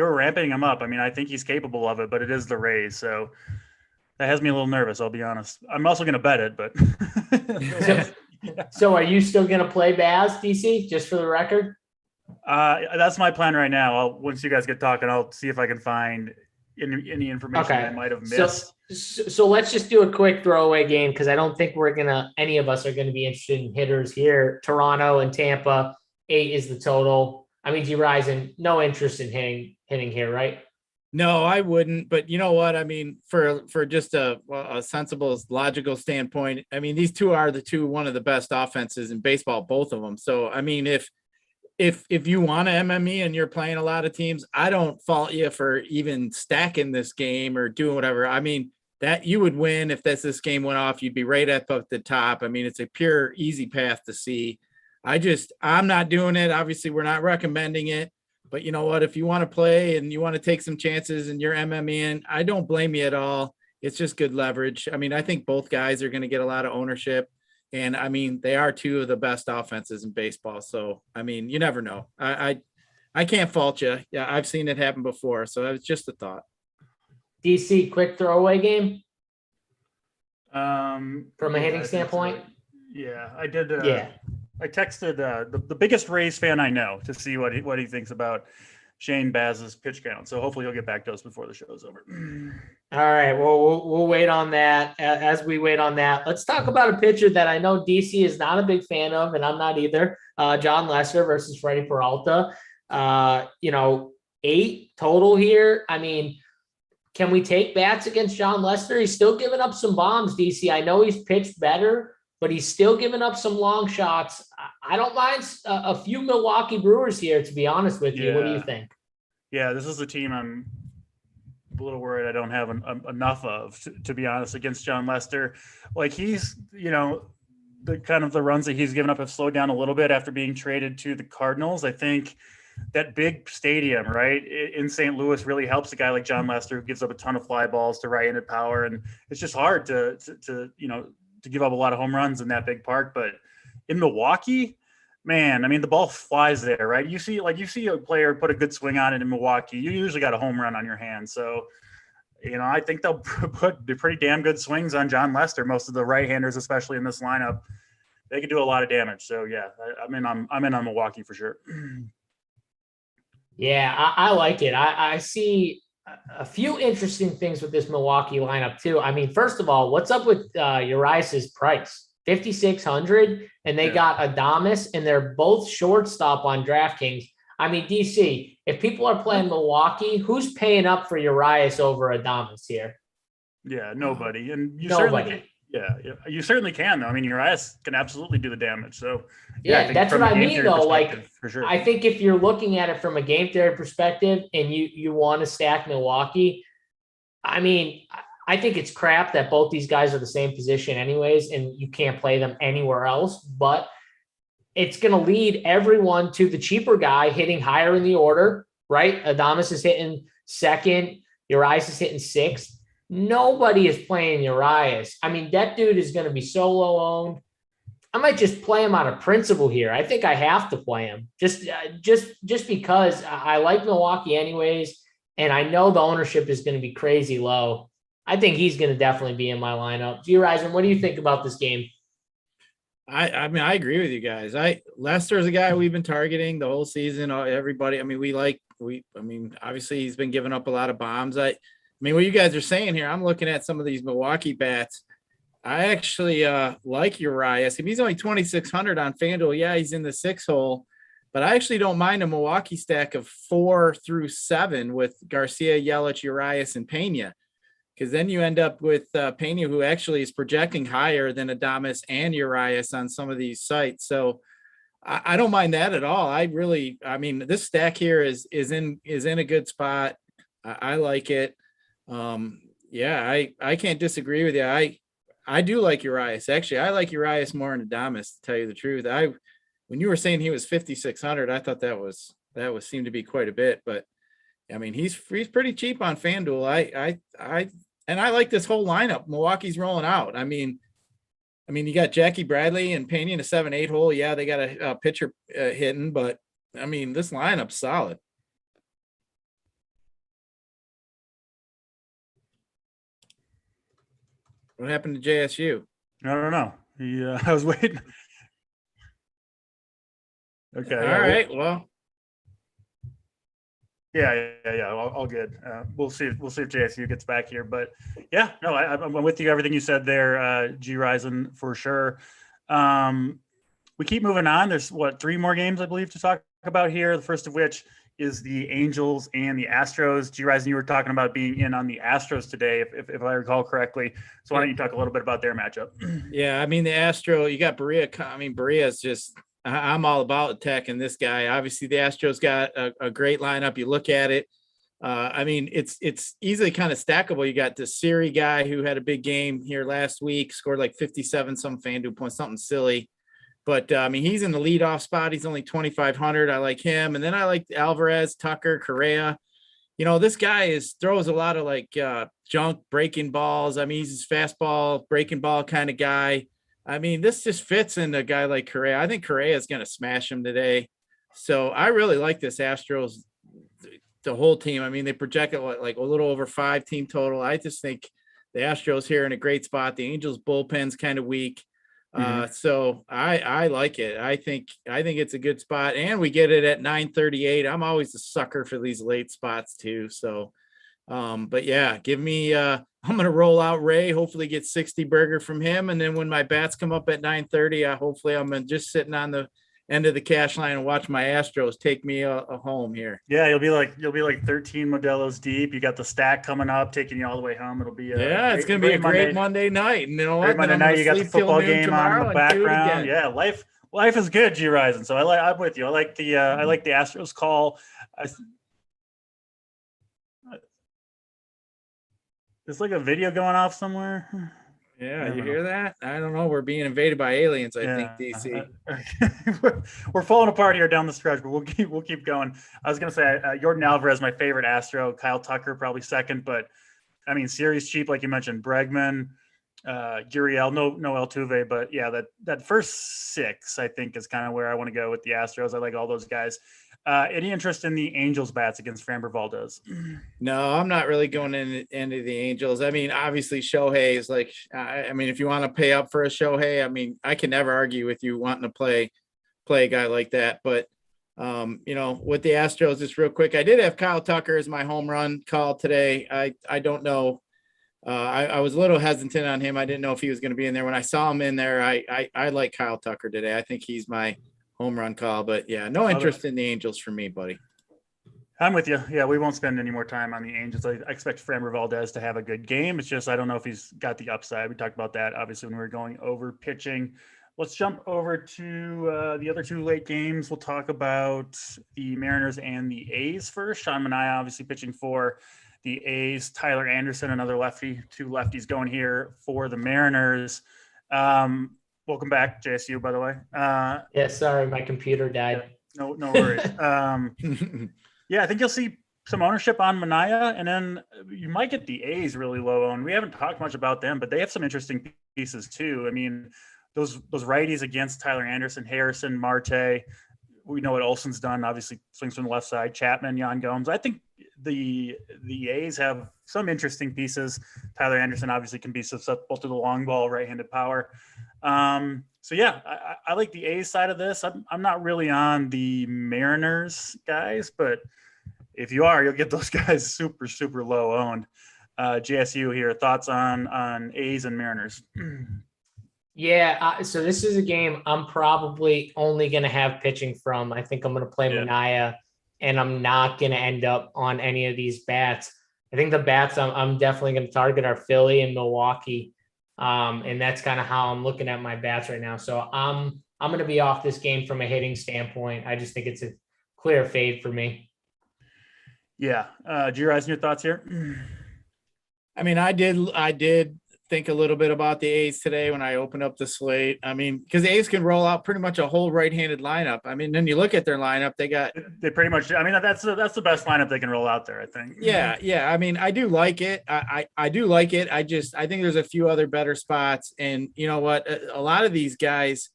Speaker 2: were ramping him up. I mean, I think he's capable of it, but it is the Rays. So that has me a little nervous, I'll be honest. I'm also going to bet it, but.
Speaker 1: So are you still going to play Baz, DC, just for the record?
Speaker 2: That's my plan right now. Once you guys get talking, I'll see if I can find any information I might have missed.
Speaker 1: So let's just do a quick throwaway game because I don't think any of us are going to be interested in hitters here. Toronto and Tampa, 8 is the total. I mean, G-Rising, no interest in hitting here, right?
Speaker 3: No, I wouldn't. But you know what? I mean, for just a sensible, logical standpoint, I mean, these two are one of the best offenses in baseball, both of them. So, I mean, if you want to MME and you're playing a lot of teams, I don't fault you for even stacking this game or doing whatever. I mean, that you would win if this game went off, you'd be right up at the top. I mean, it's a pure easy path to see. I'm not doing it. Obviously, we're not recommending it, But you know what? If you want to play and you want to take some chances and you're MMEing, I don't blame you at all. It's just good leverage. I mean, I think both guys are going to get a lot of ownership. And I mean, they are two of the best offenses in baseball. So, I mean, you never know. I can't fault you. Yeah, I've seen it happen before. So that was just a thought.
Speaker 1: DC, quick throwaway game
Speaker 2: From
Speaker 1: from a hitting standpoint.
Speaker 2: Yeah, I did.
Speaker 1: Yeah.
Speaker 2: I texted the biggest Rays fan I know to see what he thinks about Shane Baz's pitch count. So hopefully he'll get back to us before the show's over.
Speaker 1: All right. Well, we'll wait on that. As we wait on that, let's talk about a pitcher that I know DC is not a big fan of, and I'm not either. John Lester versus Freddie Peralta. 8 total here. I mean, can we take bats against John Lester? He's still giving up some bombs, DC. I know he's pitched better, but he's still giving up some long shots. I don't mind a few Milwaukee Brewers here, to be honest with you. What do you think?
Speaker 2: Yeah, this is a team I'm a little worried I don't have enough of, to be honest, against John Lester. Like he's, the kind of the runs that he's given up have slowed down a little bit after being traded to the Cardinals. I think that big stadium, right, in St. Louis really helps a guy like John Lester, who gives up a ton of fly balls to right-handed power. And it's just hard to give up a lot of home runs in that big park. But in Milwaukee, man, I mean, the ball flies there, right? You see a player put a good swing on it in Milwaukee, you usually got a home run on your hands. So, I think they'll put the pretty damn good swings on John Lester. Most of the right-handers, especially in this lineup, they can do a lot of damage. So yeah, I'm in on Milwaukee for sure.
Speaker 1: Yeah, I like it. I see a few interesting things with this Milwaukee lineup too. I mean, first of all, what's up with Urias's price? 5,600, and they got Adames, and they're both shortstop on DraftKings. I mean, DC, if people are playing Milwaukee, who's paying up for Urias over Adames here?
Speaker 2: Yeah, nobody. And
Speaker 1: nobody.
Speaker 2: You certainly can, though. I mean, Urias can absolutely do the damage. So
Speaker 1: yeah, that's what I mean, though. Like,
Speaker 2: for sure.
Speaker 1: I think if you're looking at it from a game theory perspective and you want to stack Milwaukee, I mean, I think it's crap that both these guys are the same position anyways, and you can't play them anywhere else. But it's going to lead everyone to the cheaper guy hitting higher in the order, right? Adames is hitting second. Urias is hitting sixth. Nobody is playing Urias. I mean, that dude is going to be solo owned. I might just play him out of principle here. I think I have to play him just because I like Milwaukee anyways, and I know the ownership is going to be crazy low. I think he's going to definitely be in my lineup. G-Ryzen, what do you think about this game?
Speaker 3: I mean, I agree with you guys. Lester's a guy we've been targeting the whole season. Everybody, I mean, obviously he's been giving up a lot of bombs. I mean, what you guys are saying here, I'm looking at some of these Milwaukee bats. I actually like Urias. If he's only 2,600 on FanDuel, yeah, he's in the 6 hole. But I actually don't mind a Milwaukee stack of 4 through 7 with Garcia, Yelich, Urias, and Pena. Because then you end up with Pena, who actually is projecting higher than Adames and Urias on some of these sites. So I don't mind that at all. I mean, this stack here is in a good spot. I like it. I can't disagree with you. I do like Urias. Actually, I like Urias more than Adames, to tell you the truth. When you were saying he was 5,600, I thought that seemed to be quite a bit. But I mean, he's pretty cheap on FanDuel. I like this whole lineup. Milwaukee's rolling out. I mean, you got Jackie Bradley and Pena in a 7-8 hole. Yeah, they got a pitcher hitting, but I mean, this lineup's solid. What happened to JSU?
Speaker 2: I don't know. I was waiting. Okay.
Speaker 3: All right. Well.
Speaker 2: Yeah. All good. We'll see if JSU gets back here, but yeah, no, I'm with you. Everything you said there, G-Ryzen, for sure. We keep moving on. There's 3 more games, I believe, to talk about here. The first of which is the Angels and the Astros. G-Ryzen, you were talking about being in on the Astros today, if I recall correctly. So why don't you talk a little bit about their matchup?
Speaker 3: Yeah, I mean, the Astro, you got Berea. I mean, Berea's just, I'm all about attacking this guy. Obviously, the Astros got a great lineup. You look at it. I mean, it's easily kind of stackable. You got this Siri guy who had a big game here last week, scored like 57 some FanDuel points, something silly. But I mean, he's in the leadoff spot. He's only 2,500. I like him. And then I like Alvarez, Tucker, Correa. This guy throws a lot of junk breaking balls. I mean, he's a fastball breaking ball kind of guy. I mean, this just fits in a guy like Correa. I think Correa is going to smash him today. So I really like this Astros, the whole team. I mean, they projected like a little over 5 team total. I just think the Astros here in a great spot. The Angels bullpen's kind of weak. So I like it. I think it's a good spot, and we get it at 9:38. I'm always a sucker for these late spots too. So, but yeah, give me, I'm going to roll out Ray, hopefully get 60 burger from him. And then when my bats come up at 9:30, hopefully I'm just sitting on the end of the cash line and watch my Astros take me a home here.
Speaker 2: Yeah, you'll be like 13 Modelos deep. You got the stack coming up, taking you all the way home. It'll be
Speaker 3: it's going to be a great Monday night. And
Speaker 2: Monday night, you got the football game on in the background. Yeah, life is good, G Rising. So I'm with you. I like the Astros call. There's like a video going off somewhere.
Speaker 3: Yeah, you hear that? I don't know. We're being invaded by aliens, I think, DC.
Speaker 2: We're falling apart here down the stretch, but we'll keep going. I was going to say Jordan Alvarez, my favorite Astro. Kyle Tucker, probably second, but I mean, series cheap, like you mentioned, Bregman, Gurriel, no Altuve, but yeah, that first 6, I think, is kind of where I want to go with the Astros. I like all those guys. Any interest in the Angels bats against Framber Valdez?
Speaker 3: No, I'm not really going into the Angels. I mean, obviously Shohei is like, I mean, if you want to pay up for a Shohei, I mean, I can never argue with you wanting to play a guy like that. But, with the Astros, just real quick, I did have Kyle Tucker as my home run call today. I don't know. I was a little hesitant on him. I didn't know if he was going to be in there. When I saw him in there, I like Kyle Tucker today. I think he's my home run call, but yeah, no interest in the Angels for me, buddy.
Speaker 2: I'm with you. Yeah, we won't spend any more time on the Angels. I expect Framber Valdez to have a good game. It's just I don't know if he's got the upside. We talked about that, obviously, when we were going over pitching. Let's jump over to the other 2 late games. We'll talk about the Mariners and the A's first. Sean Manaea obviously pitching for the A's. Tyler Anderson, another lefty. 2 lefties going here for the Mariners. Welcome back, JSU, by the way.
Speaker 1: Yeah, sorry, my computer died.
Speaker 2: No worries. Yeah, I think you'll see some ownership on Manaea, and then you might get the A's really low owned. We haven't talked much about them, but they have some interesting pieces too. I mean, those righties against Tyler Anderson, Harrison, Marte. We know what Olson's done. Obviously, swings from the left side. Chapman, Yan Gomes. I think the A's have some interesting pieces. Tyler Anderson obviously can be susceptible to the long ball, right-handed power. So yeah, I like the A's side of this. I'm not really on the Mariners guys, but if you are, you'll get those guys super, super low owned. JSU here, thoughts on A's and Mariners?
Speaker 1: Yeah, so this is a game I'm probably only going to have pitching from. I think I'm going to play Manaea, and I'm not going to end up on any of these bats. I think the bats I'm definitely going to target are Philly and Milwaukee. And that's kind of how I'm looking at my bats right now. So I'm going to be off this game from a hitting standpoint. I just think it's a clear fade for me.
Speaker 2: Yeah. G-Rise, your thoughts here?
Speaker 3: I mean, I did think a little bit about the A's today when I opened up the slate. I mean, because the A's can roll out pretty much a whole right-handed lineup. I mean, then you look at their lineup, they
Speaker 2: pretty much, I mean, that's the best lineup they can roll out there, I think.
Speaker 3: Yeah. I mean, I do like it. I do like it. I think there's a few other better spots. And you know what? A lot of these guys,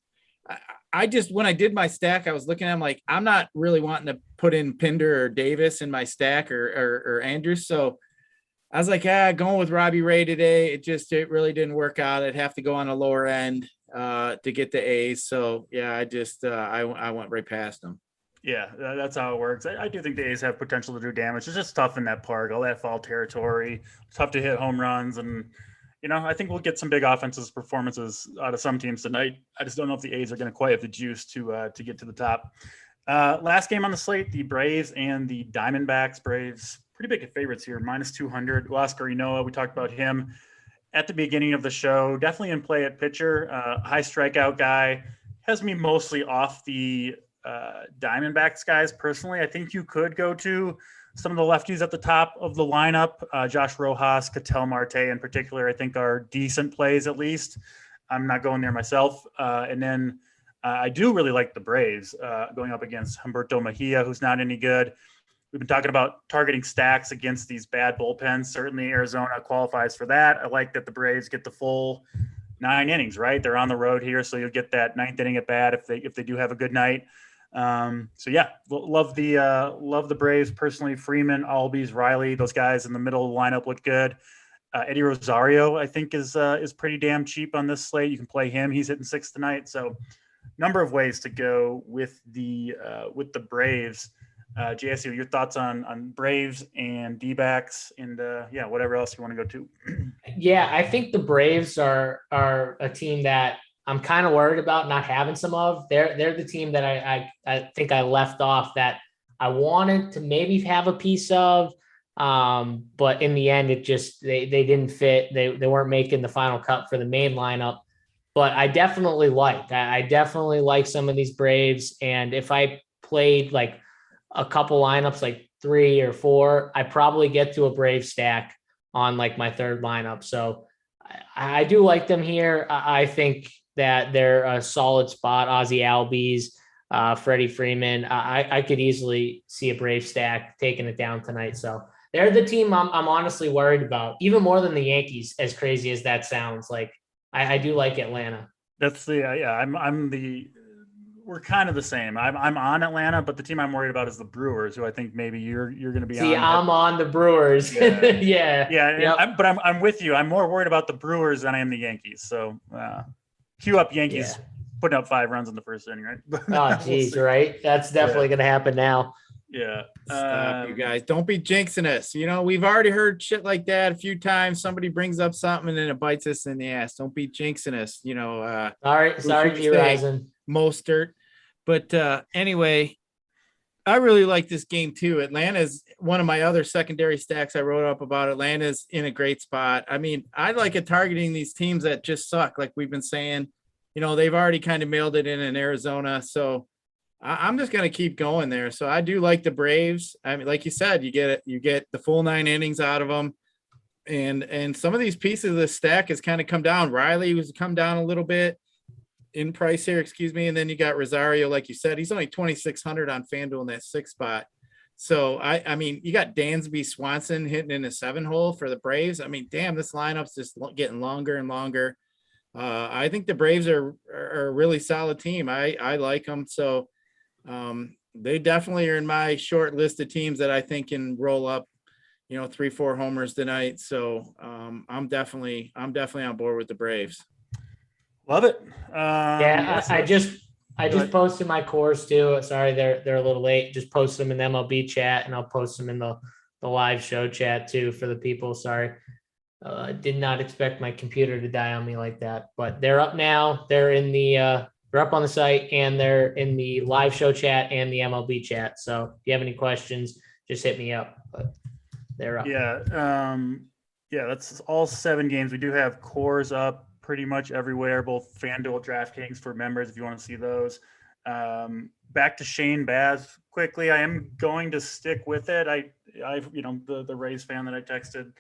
Speaker 3: when I did my stack, I was looking at them like, I'm not really wanting to put in Pinder or Davis in my stack or Andrews. So I was like, going with Robbie Ray today. It really didn't work out. I'd have to go on a lower end to get the A's. So yeah, I went right past them.
Speaker 2: Yeah, that's how it works. I do think the A's have potential to do damage. It's just tough in that park, all that fall territory, tough to hit home runs. And, I think we'll get some big offensive performances out of some teams tonight. I just don't know if the A's are going to quite have the juice to get to the top. Last game on the slate, the Braves and the Diamondbacks. Braves, pretty big favorites here, -200. Oscar Inoa, we talked about him at the beginning of the show. Definitely in play at pitcher. High strikeout guy. Has me mostly off the Diamondbacks guys personally. I think you could go to some of the lefties at the top of the lineup. Josh Rojas, Ketel Marte in particular, I think are decent plays at least. I'm not going there myself. And then I do really like the Braves going up against Humberto Mejia, who's not any good. We've been talking about targeting stacks against these bad bullpens. Certainly Arizona qualifies for that. I like that the Braves get the full 9 innings, right? They're on the road here, so you'll get that 9th inning at bat if they do have a good night. So yeah, love the Braves personally. Freeman, Albies, Riley, those guys in the middle of the lineup look good. Eddie Rosario, I think, is pretty damn cheap on this slate. You can play him. He's hitting 6 tonight. So number of ways to go with the Braves. JSU, your thoughts on Braves and D-backs and whatever else you want to go to.
Speaker 1: Yeah, I think the Braves are a team that I'm kind of worried about not having some of. They're the team that I think I left off that I wanted to maybe have a piece of. But in the end, it just they didn't fit. They weren't making the final cut for the main lineup. But I definitely like some of these Braves. And if I played like a couple lineups, like 3 or 4, I probably get to a Brave stack on like my third lineup. So I do like them here. I think that they're a solid spot. Ozzie Albies, Freddie Freeman. I could easily see a Brave stack taking it down tonight. So they're the team I'm honestly worried about, even more than the Yankees, as crazy as that sounds. Like I do like Atlanta.
Speaker 2: That's we're kind of the same. I'm on Atlanta, but the team I'm worried about is the Brewers, who I think maybe you're going to be on.
Speaker 1: I'm on the Brewers. Yeah.
Speaker 2: Yep. I'm with you. I'm more worried about the Brewers than I am the Yankees. So cue up Yankees putting up 5 runs in the first inning, right?
Speaker 1: Oh, geez, right? That's definitely going to happen now.
Speaker 2: Yeah.
Speaker 3: Stop, you guys. Don't be jinxing us. We've already heard shit like that a few times. Somebody brings up something and then it bites us in the ass. Don't be jinxing us.
Speaker 1: Sorry, G Rising.
Speaker 3: Mostert. But anyway, I really like this game too. Atlanta's one of my other secondary stacks I wrote up about. Atlanta's in a great spot. I mean, I like it targeting these teams that just suck. Like we've been saying, they've already kind of mailed it in Arizona. So I'm just going to keep going there. So I do like the Braves. I mean, like you said, you get the full 9 innings out of them. And some of these pieces of the stack has kind of come down. Riley was come down a little bit in price here, and then you got Rosario, like you said, he's only 2,600 on FanDuel in that 6 spot. So I mean, you got Dansby Swanson hitting in a 7 hole for the Braves. I mean, damn, this lineup's just getting longer and longer. I think the Braves are a really solid team. I like them. So they definitely are in my short list of teams that I think can roll up, 3-4 homers tonight. So I'm definitely on board with the Braves.
Speaker 2: Love it.
Speaker 1: I just posted my cores too. Sorry, they're a little late. Just post them in the MLB chat, and I'll post them in the live show chat too for the people. Sorry, did not expect my computer to die on me like that. But they're up now. They're up on the site, and they're in the live show chat and the MLB chat. So if you have any questions, just hit me up. But they're up.
Speaker 2: That's all 7 games. We do have cores up pretty much everywhere, both FanDuel, DraftKings for members, if you want to see those. Back to Shane Baz quickly. I am going to stick with it. The Rays fan that I texted,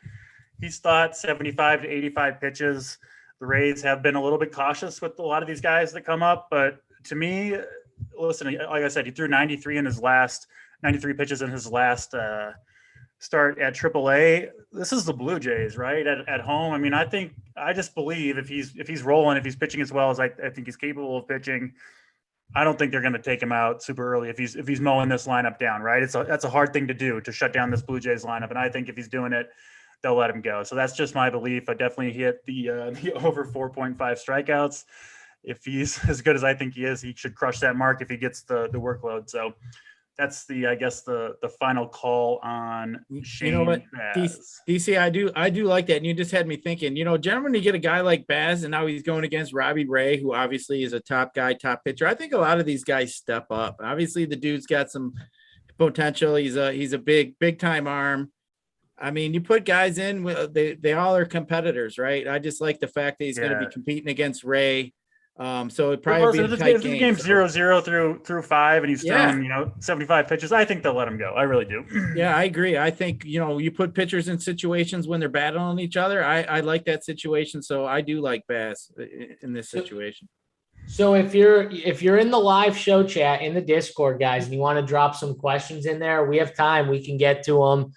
Speaker 2: he's thought 75 to 85 pitches. The Rays have been a little bit cautious with a lot of these guys that come up, but to me, listen, like I said, he threw 93 pitches in his last start at AAA. This is the Blue Jays, right? At home. I mean, I just believe if he's rolling, if he's pitching as well as I think he's capable of pitching, I don't think they're going to take him out super early if he's mowing this lineup down, right? That's a hard thing to do, to shut down this Blue Jays lineup. And I think if he's doing it, they'll let him go. So that's just my belief. I definitely hit the over 4.5 strikeouts. If he's as good as I think he is, he should crush that mark if he gets the workload. So that's the final call on Shane.
Speaker 3: You know what, DC, I do like that. And you just had me thinking, generally when you get a guy like Baz and now he's going against Robbie Ray, who obviously is a top pitcher, I think a lot of these guys step up. Obviously the dude's got some potential. He's a big time arm. I mean, you put guys in, they all are competitors, right? I just like the fact that he's going to be competing against Ray. So it probably be a tight game.
Speaker 2: Game 0-0 through 5, and he's throwing 75 pitches. I think they'll let him go. I really do.
Speaker 3: Yeah, I agree. I think you put pitchers in situations when they're battling each other. I like that situation, so I do like Bass in this situation.
Speaker 1: So if you're in the live show chat in the Discord, guys, and you want to drop some questions in there, we have time. We can get to them.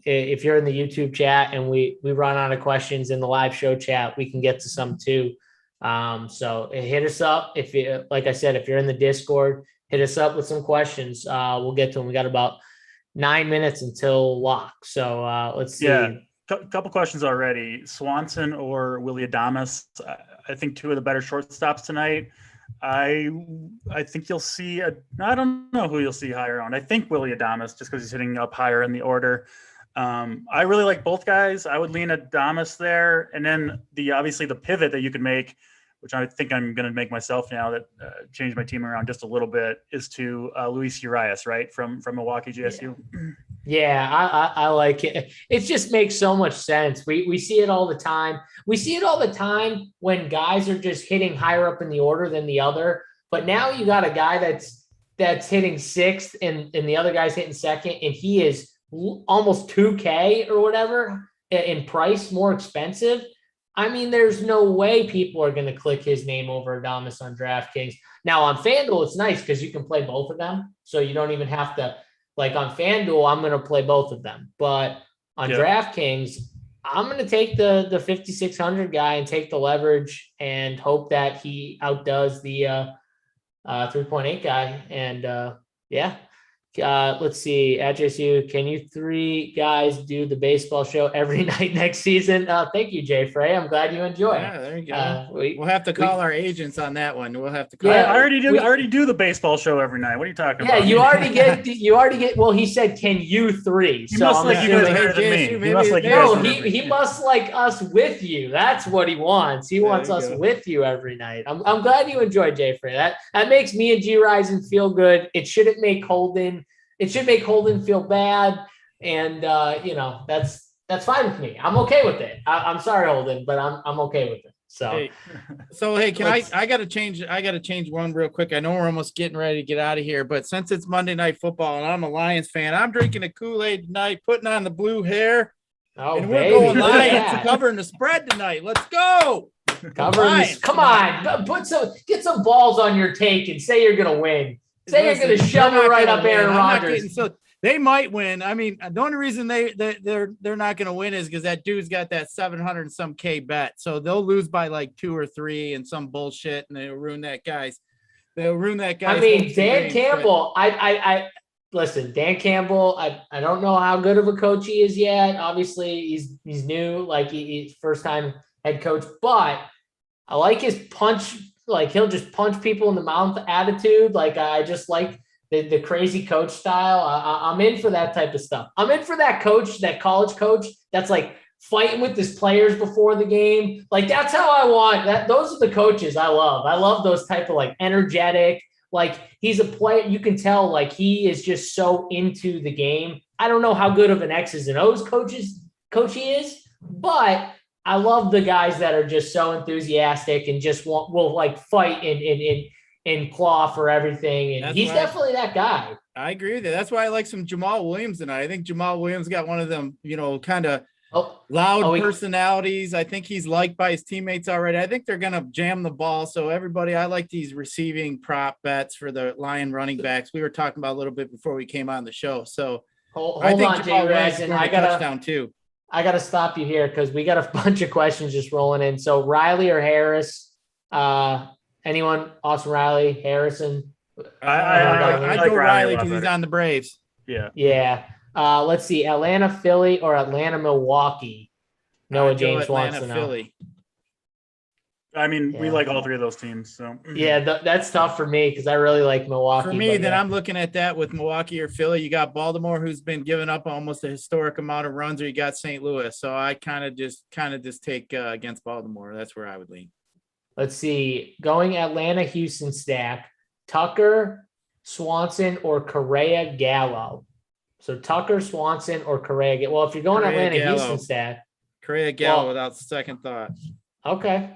Speaker 1: If you're in the YouTube chat and we run out of questions in the live show chat, we can get to some too. So hit us up if you, like I said, if you're in the Discord, hit us up with some questions. We'll get to them. We got about 9 minutes until lock. So let's see.
Speaker 2: Yeah. Couple questions already. Swanson or Willy Adames? I think two of the better shortstops tonight. I think you'll see I don't know who you'll see higher on. I think Willy Adames just because he's hitting up higher in the order. I really like both guys. I would lean Adames there, and then obviously the pivot that you could make, which I think I'm going to make myself now that change my team around just a little bit, is to Luis Urias, right, from Milwaukee JSU.
Speaker 1: Yeah, I like it. It just makes so much sense. We see it all the time. We see it all the time when guys are just hitting higher up in the order than the other. But now you got a guy that's hitting sixth and the other guy's hitting second, and he is almost 2K or whatever in price more expensive. I mean, there's no way people are going to click his name over Adames on DraftKings. Now on FanDuel, it's nice because you can play both of them. So you don't even have to, like on FanDuel, I'm going to play both of them. But on DraftKings, I'm going to take the 5,600 guy and take the leverage and hope that he outdoes the 3.8 guy. And let's see. At JSU, can you three guys do the baseball show every night next season? Thank you, Jay Frey. I'm glad you enjoy it.
Speaker 3: Yeah, there you go. We'll have to call our agents on that one. We'll have to call.
Speaker 2: Yeah, I already do the baseball show every night. What are you talking about?
Speaker 1: Yeah, you already get. Well, he said, "Can you three?"
Speaker 2: He must like you guys better than me. He must like you guys.
Speaker 1: He must like us with you. That's what he wants. He wants us with you every night. I'm glad you enjoy Jay Frey. That makes me and G Rising feel good. It shouldn't make Holden. It should make Holden feel bad, and that's fine with me. I'm okay with it. I'm sorry, Holden, but I'm okay with it. So,
Speaker 3: hey, can I got to change one real quick. I know we're almost getting ready to get out of here, but since it's Monday Night Football and I'm a Lions fan, I'm drinking a Kool-Aid tonight, putting on the blue hair, and we're going Lions covering the spread tonight. Let's go.
Speaker 1: Come on, get some balls on your take and say you're gonna win. Say you're going to shove it right up Aaron Rodgers.
Speaker 3: So they might win. I mean, the only reason they're not going to win is because that dude's got that 700 and some K bet. So they'll lose by like 2 or 3 and some bullshit, and they'll ruin that guy's. I
Speaker 1: mean, Dan Campbell. Listen, Dan Campbell. I don't know how good of a coach he is yet. Obviously, he's new, like he's first time head coach. But I like his punch. Like he'll just punch people in the mouth attitude. Like I just like the crazy coach style. I'm in for that type of stuff. I'm in for that coach, that college coach that's like fighting with his players before the game. Like that's how I want that. Those are the coaches I love. I love those type of like energetic, like he's a player. You can tell like he is just so into the game. I don't know how good of an X's and O's coach he is, but I love the guys that are just so enthusiastic and just will like fight and claw for everything. And he's definitely that guy.
Speaker 3: I agree with you. That's why I like some Jamal Williams tonight. I think Jamal Williams got one of them, kind of loud personalities. I think he's liked by his teammates already. I think they're going to jam the ball. So everybody, I like these receiving prop bets for the Lion running backs. We were talking about a little bit before we came on the show. So
Speaker 1: I think Jamal Williams is going to
Speaker 3: touchdown too.
Speaker 1: I got to stop you here because we got a bunch of questions just rolling in. So Riley or Harris? Anyone? Austin Riley, Harrison?
Speaker 3: I go Riley because he's on the Braves.
Speaker 1: Yeah. Let's see. Atlanta, Philly, or Atlanta, Milwaukee? Noah James wants to know. Philly.
Speaker 2: I mean, we like all three of those teams. So
Speaker 1: yeah, that's tough for me because I really like Milwaukee.
Speaker 3: For me, then I'm looking at that with Milwaukee or Philly. You got Baltimore, who's been giving up almost a historic amount of runs, or you got St. Louis. So I kind of just take against Baltimore. That's where I would lean.
Speaker 1: Let's see. Going Atlanta, Houston stack. Tucker, Swanson, or Correa, Gallo. So Tucker, Swanson, or Correa. Well, if you're going
Speaker 3: Correa,
Speaker 1: Atlanta,
Speaker 3: Gallo.
Speaker 1: Houston stack.
Speaker 3: Correa, Gallo, without second thought.
Speaker 1: Okay.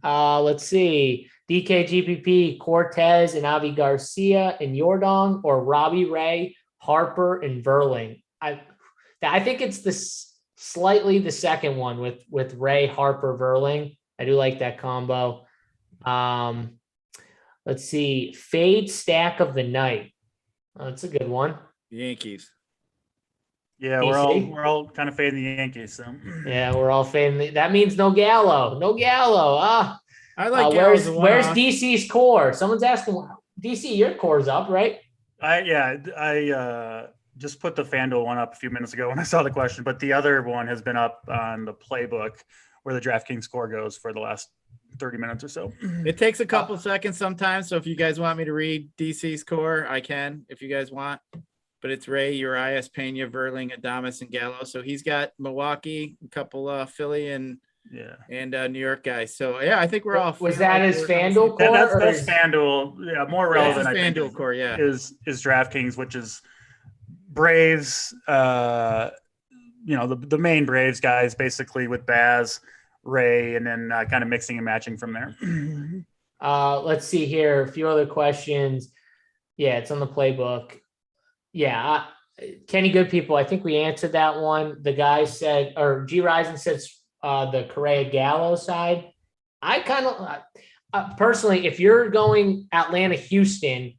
Speaker 1: Let's see. DK, GPP, Cortez, and Avi Garcia, and Yordan, or Robbie Ray, Harper, and Verling. I think it's slightly the second one with Ray, Harper, Verling. I do like that combo. Let's see. Fade stack of the night. Oh, that's a good one.
Speaker 3: Yankees.
Speaker 2: Yeah,
Speaker 1: DC?
Speaker 2: we're all kind of fading the Yankees. So
Speaker 1: Yeah, we're all fading. That means no Gallo. No Gallo.
Speaker 3: I like
Speaker 1: Where's
Speaker 3: Gallo's a
Speaker 1: where's
Speaker 3: one-off.
Speaker 1: DC's core? Someone's asking. DC, your core's up, right?
Speaker 2: I just put the FanDuel one up a few minutes ago when I saw the question, but the other one has been up on the playbook where the DraftKings score goes for the last 30 minutes or so.
Speaker 3: It takes a couple seconds sometimes. So if you guys want me to read DC's core, I can, if you guys want. But it's Ray, Urias, Pena, Verling, Adames, and Gallo. So he's got Milwaukee, a couple Philly and New York guys. So yeah, I think we're all.
Speaker 1: Was that his FanDuel core?
Speaker 2: That's FanDuel. Yeah, more relevant.
Speaker 3: That's
Speaker 2: I think
Speaker 3: FanDuel core. Yeah,
Speaker 2: is DraftKings, which is Braves. The main Braves guys, basically with Baz, Ray, and then kind of mixing and matching from there.
Speaker 1: Let's see here. A few other questions. Yeah, it's on the playbook. Yeah, Kenny Good People. I think we answered that one. The guy said, or G Rising says, the Correa Gallo side. I kind of personally, if you're going Atlanta Houston,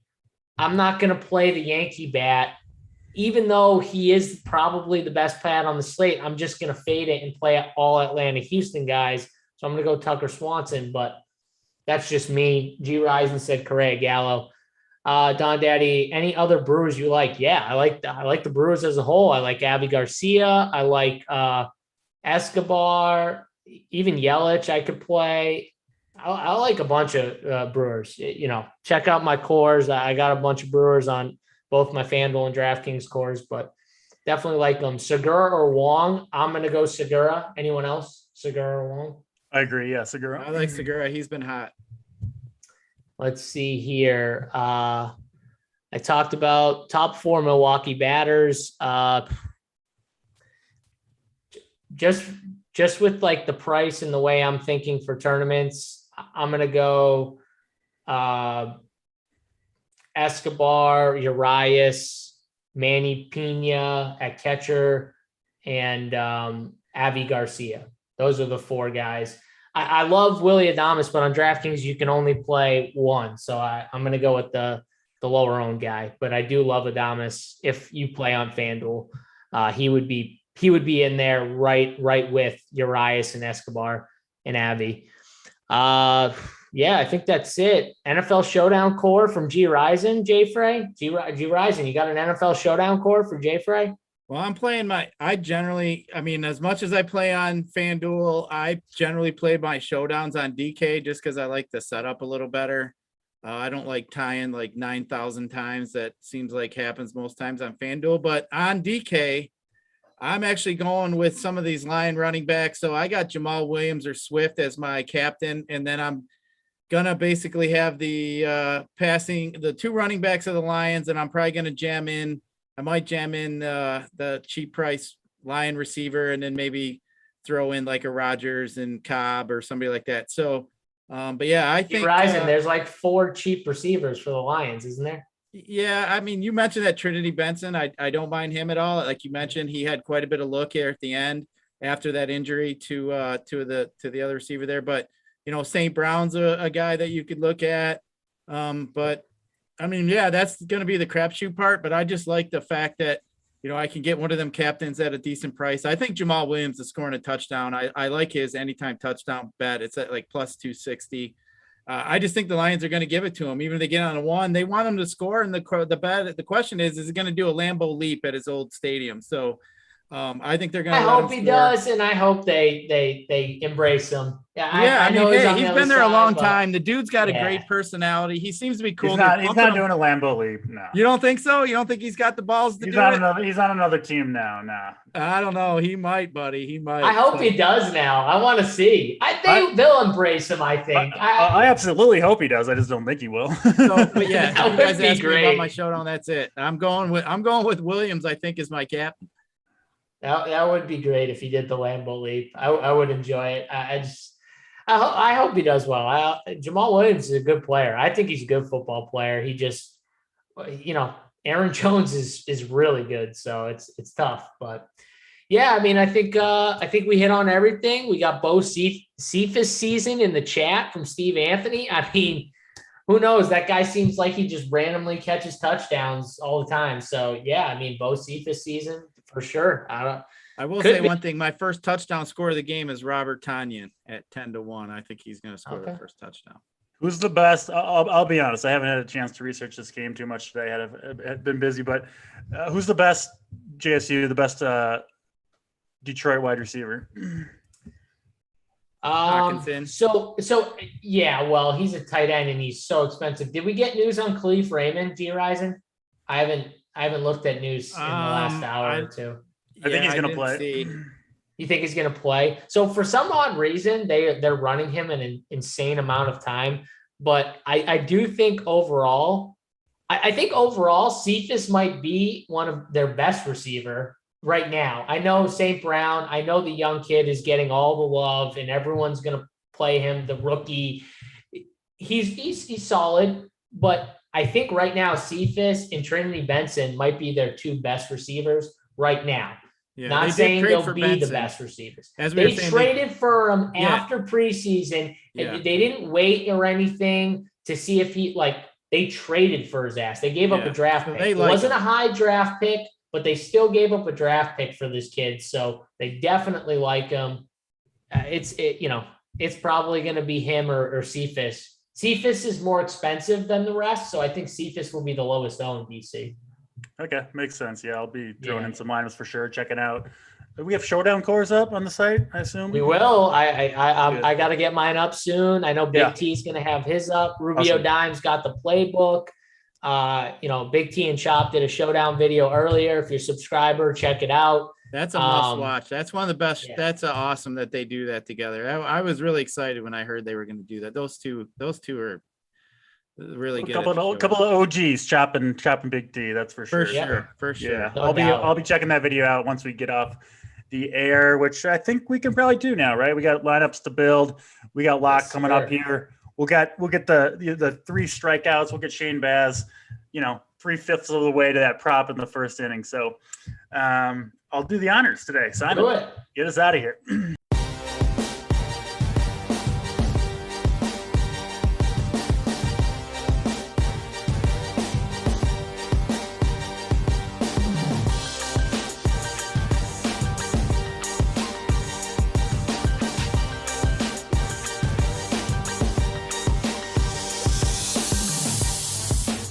Speaker 1: I'm not going to play the Yankee bat, even though he is probably the best bat on the slate. I'm just going to fade it and play all Atlanta Houston guys. So I'm going to go Tucker Swanson, but that's just me. G Rising said Correa Gallo. Don Daddy, any other Brewers you like? Yeah, I like the Brewers as a whole. I like Avi Garcia. I like Escobar, even Yelich I could play. I like a bunch of Brewers. Check out my cores. I got a bunch of Brewers on both my FanDuel and DraftKings cores, but definitely like them. Segura or Wong? I'm going to go Segura. Anyone else? Segura or Wong?
Speaker 2: I agree. Yeah, Segura.
Speaker 3: I like Segura. He's been hot.
Speaker 1: Let's see here. I talked about top 4 Milwaukee batters. Just with like the price and the way I'm thinking for tournaments, I'm going to go Escobar, Urias, Manny Pena at catcher, and Avi Garcia. Those are the 4 guys. I love Willy Adames, but on DraftKings you can only play one. So I'm going to go with the lower owned guy. But I do love Adames. If you play on FanDuel, he would be in there right with Urias and Escobar and Avi. Yeah, I think that's it. NFL Showdown core from G Rising, Jay Frey. G Rising, you got an NFL Showdown core for Jay Frey?
Speaker 3: Well, I'm playing as much as I play on FanDuel, I generally play my showdowns on DK just because I like the setup a little better. I don't like tying like 9,000 times. That seems like happens most times on FanDuel, but on DK, I'm actually going with some of these line running backs. So I got Jamal Williams or Swift as my captain, and then I'm gonna basically have the 2 running backs of the Lions, and I'm probably gonna jam in the cheap price Lion receiver, and then maybe throw in like a Rodgers and Cobb or somebody like that. So, but yeah, I think
Speaker 1: Rising, there's like 4 cheap receivers for the Lions, isn't there?
Speaker 3: Yeah, I mean, you mentioned that Trinity Benson. I don't mind him at all. Like you mentioned, he had quite a bit of look here at the end after that injury to the other receiver there. But St. Brown's a guy that you could look at. But I mean, yeah, that's going to be the crapshoot part. But I just like the fact that I can get one of them captains at a decent price. I think Jamal Williams is scoring a touchdown. I like his anytime touchdown bet. It's at like plus 260. I just think the Lions are going to give it to him, even if they get on a 1. They want him to score, and the question is he going to do a Lambeau leap at his old stadium? So I think they're going to.
Speaker 1: I hope he does, and I hope they embrace him.
Speaker 3: Yeah, I mean, he's been there a long time. The dude's got a great personality. He seems to be cool.
Speaker 2: He's not doing a Lambeau leap. No.
Speaker 3: You don't think so? You don't think he's got the balls to do it?
Speaker 2: He's on another team now. Nah.
Speaker 3: I don't know. He might, buddy. He might.
Speaker 1: I hope he does now. I want to see. They'll embrace him, I think.
Speaker 2: I absolutely hope he does. I just don't think he will.
Speaker 3: But yeah,
Speaker 1: that
Speaker 3: you guys
Speaker 1: would be
Speaker 3: asked me
Speaker 1: great.
Speaker 3: about my showdown. That's it. I'm going with Williams, I think, is my captain.
Speaker 1: That would be great if he did the Lambeau leap. I would enjoy it. I hope he does well. Jamal Williams is a good player. I think he's a good football player. He just, Aaron Jones is really good. So it's tough, but Yeah, I mean, I think we hit on everything. We got Bo Cephas season in the chat from Steve Anthony. I mean, who knows? That guy seems like he just randomly catches touchdowns all the time. So yeah, I mean, Bo Cephas season for sure.
Speaker 3: I will say one thing. My first touchdown score of the game is Robert Tonyan at 10-1. I think he's going to score the first touchdown.
Speaker 2: Who's the best? I'll be honest. I haven't had a chance to research this game too much today. I've been busy, but who's the best JSU? The best Detroit wide receiver?
Speaker 3: Hawkinson.
Speaker 1: So yeah, well, he's a tight end and he's so expensive. Did we get news on Khalif Raymond, G Rising? I haven't looked at news in the last hour or two.
Speaker 2: I think he's gonna play.
Speaker 1: You think he's going to play? So for some odd reason, they're running him an insane amount of time. But I do think overall, I think overall, Cephas might be one of their best receiver right now. I know St. Brown. I know the young kid is getting all the love, and everyone's going to play him. The rookie, he's solid, but I think right now Cephas and Trinity Benson might be their two best receivers right now.
Speaker 3: Yeah,
Speaker 1: not saying they'll be the best receivers. They traded for him after preseason.
Speaker 3: Yeah.
Speaker 1: They didn't wait or anything to see if they traded for his ass. They gave up a draft pick. It wasn't a high draft pick, but they still gave up a draft pick for this kid. So they definitely like him. It's probably going to be him or Cephas. Cephas is more expensive than the rest. So I think Cephas will be the lowest owned DC.
Speaker 2: Okay, makes sense. Yeah, I'll be throwing in some lineups for sure. Checking out. We have Showdown cores up on the site, I assume.
Speaker 1: We will. I got to get mine up soon. I know Big T's going to have his up. Rubio Dime's got the playbook. Big T and Chop did a Showdown video earlier. If you're a subscriber, check it out.
Speaker 3: That's a must watch. That's one of the best. Yeah. That's awesome that they do that together. I was really excited when I heard they were going to do that. Those two are really good.
Speaker 2: A couple of OGs chopping Big T. That's for sure.
Speaker 3: For sure.
Speaker 2: Yeah, I'll be checking that video out once we get off the air, which I think we can probably do now, right? We got lineups to build. We got Locke coming up here. We'll get the 3 strikeouts. We'll get Shane Baz, 3/5 of the way to that prop in the first inning. So I'll do the honors today. Simon, get us out of here.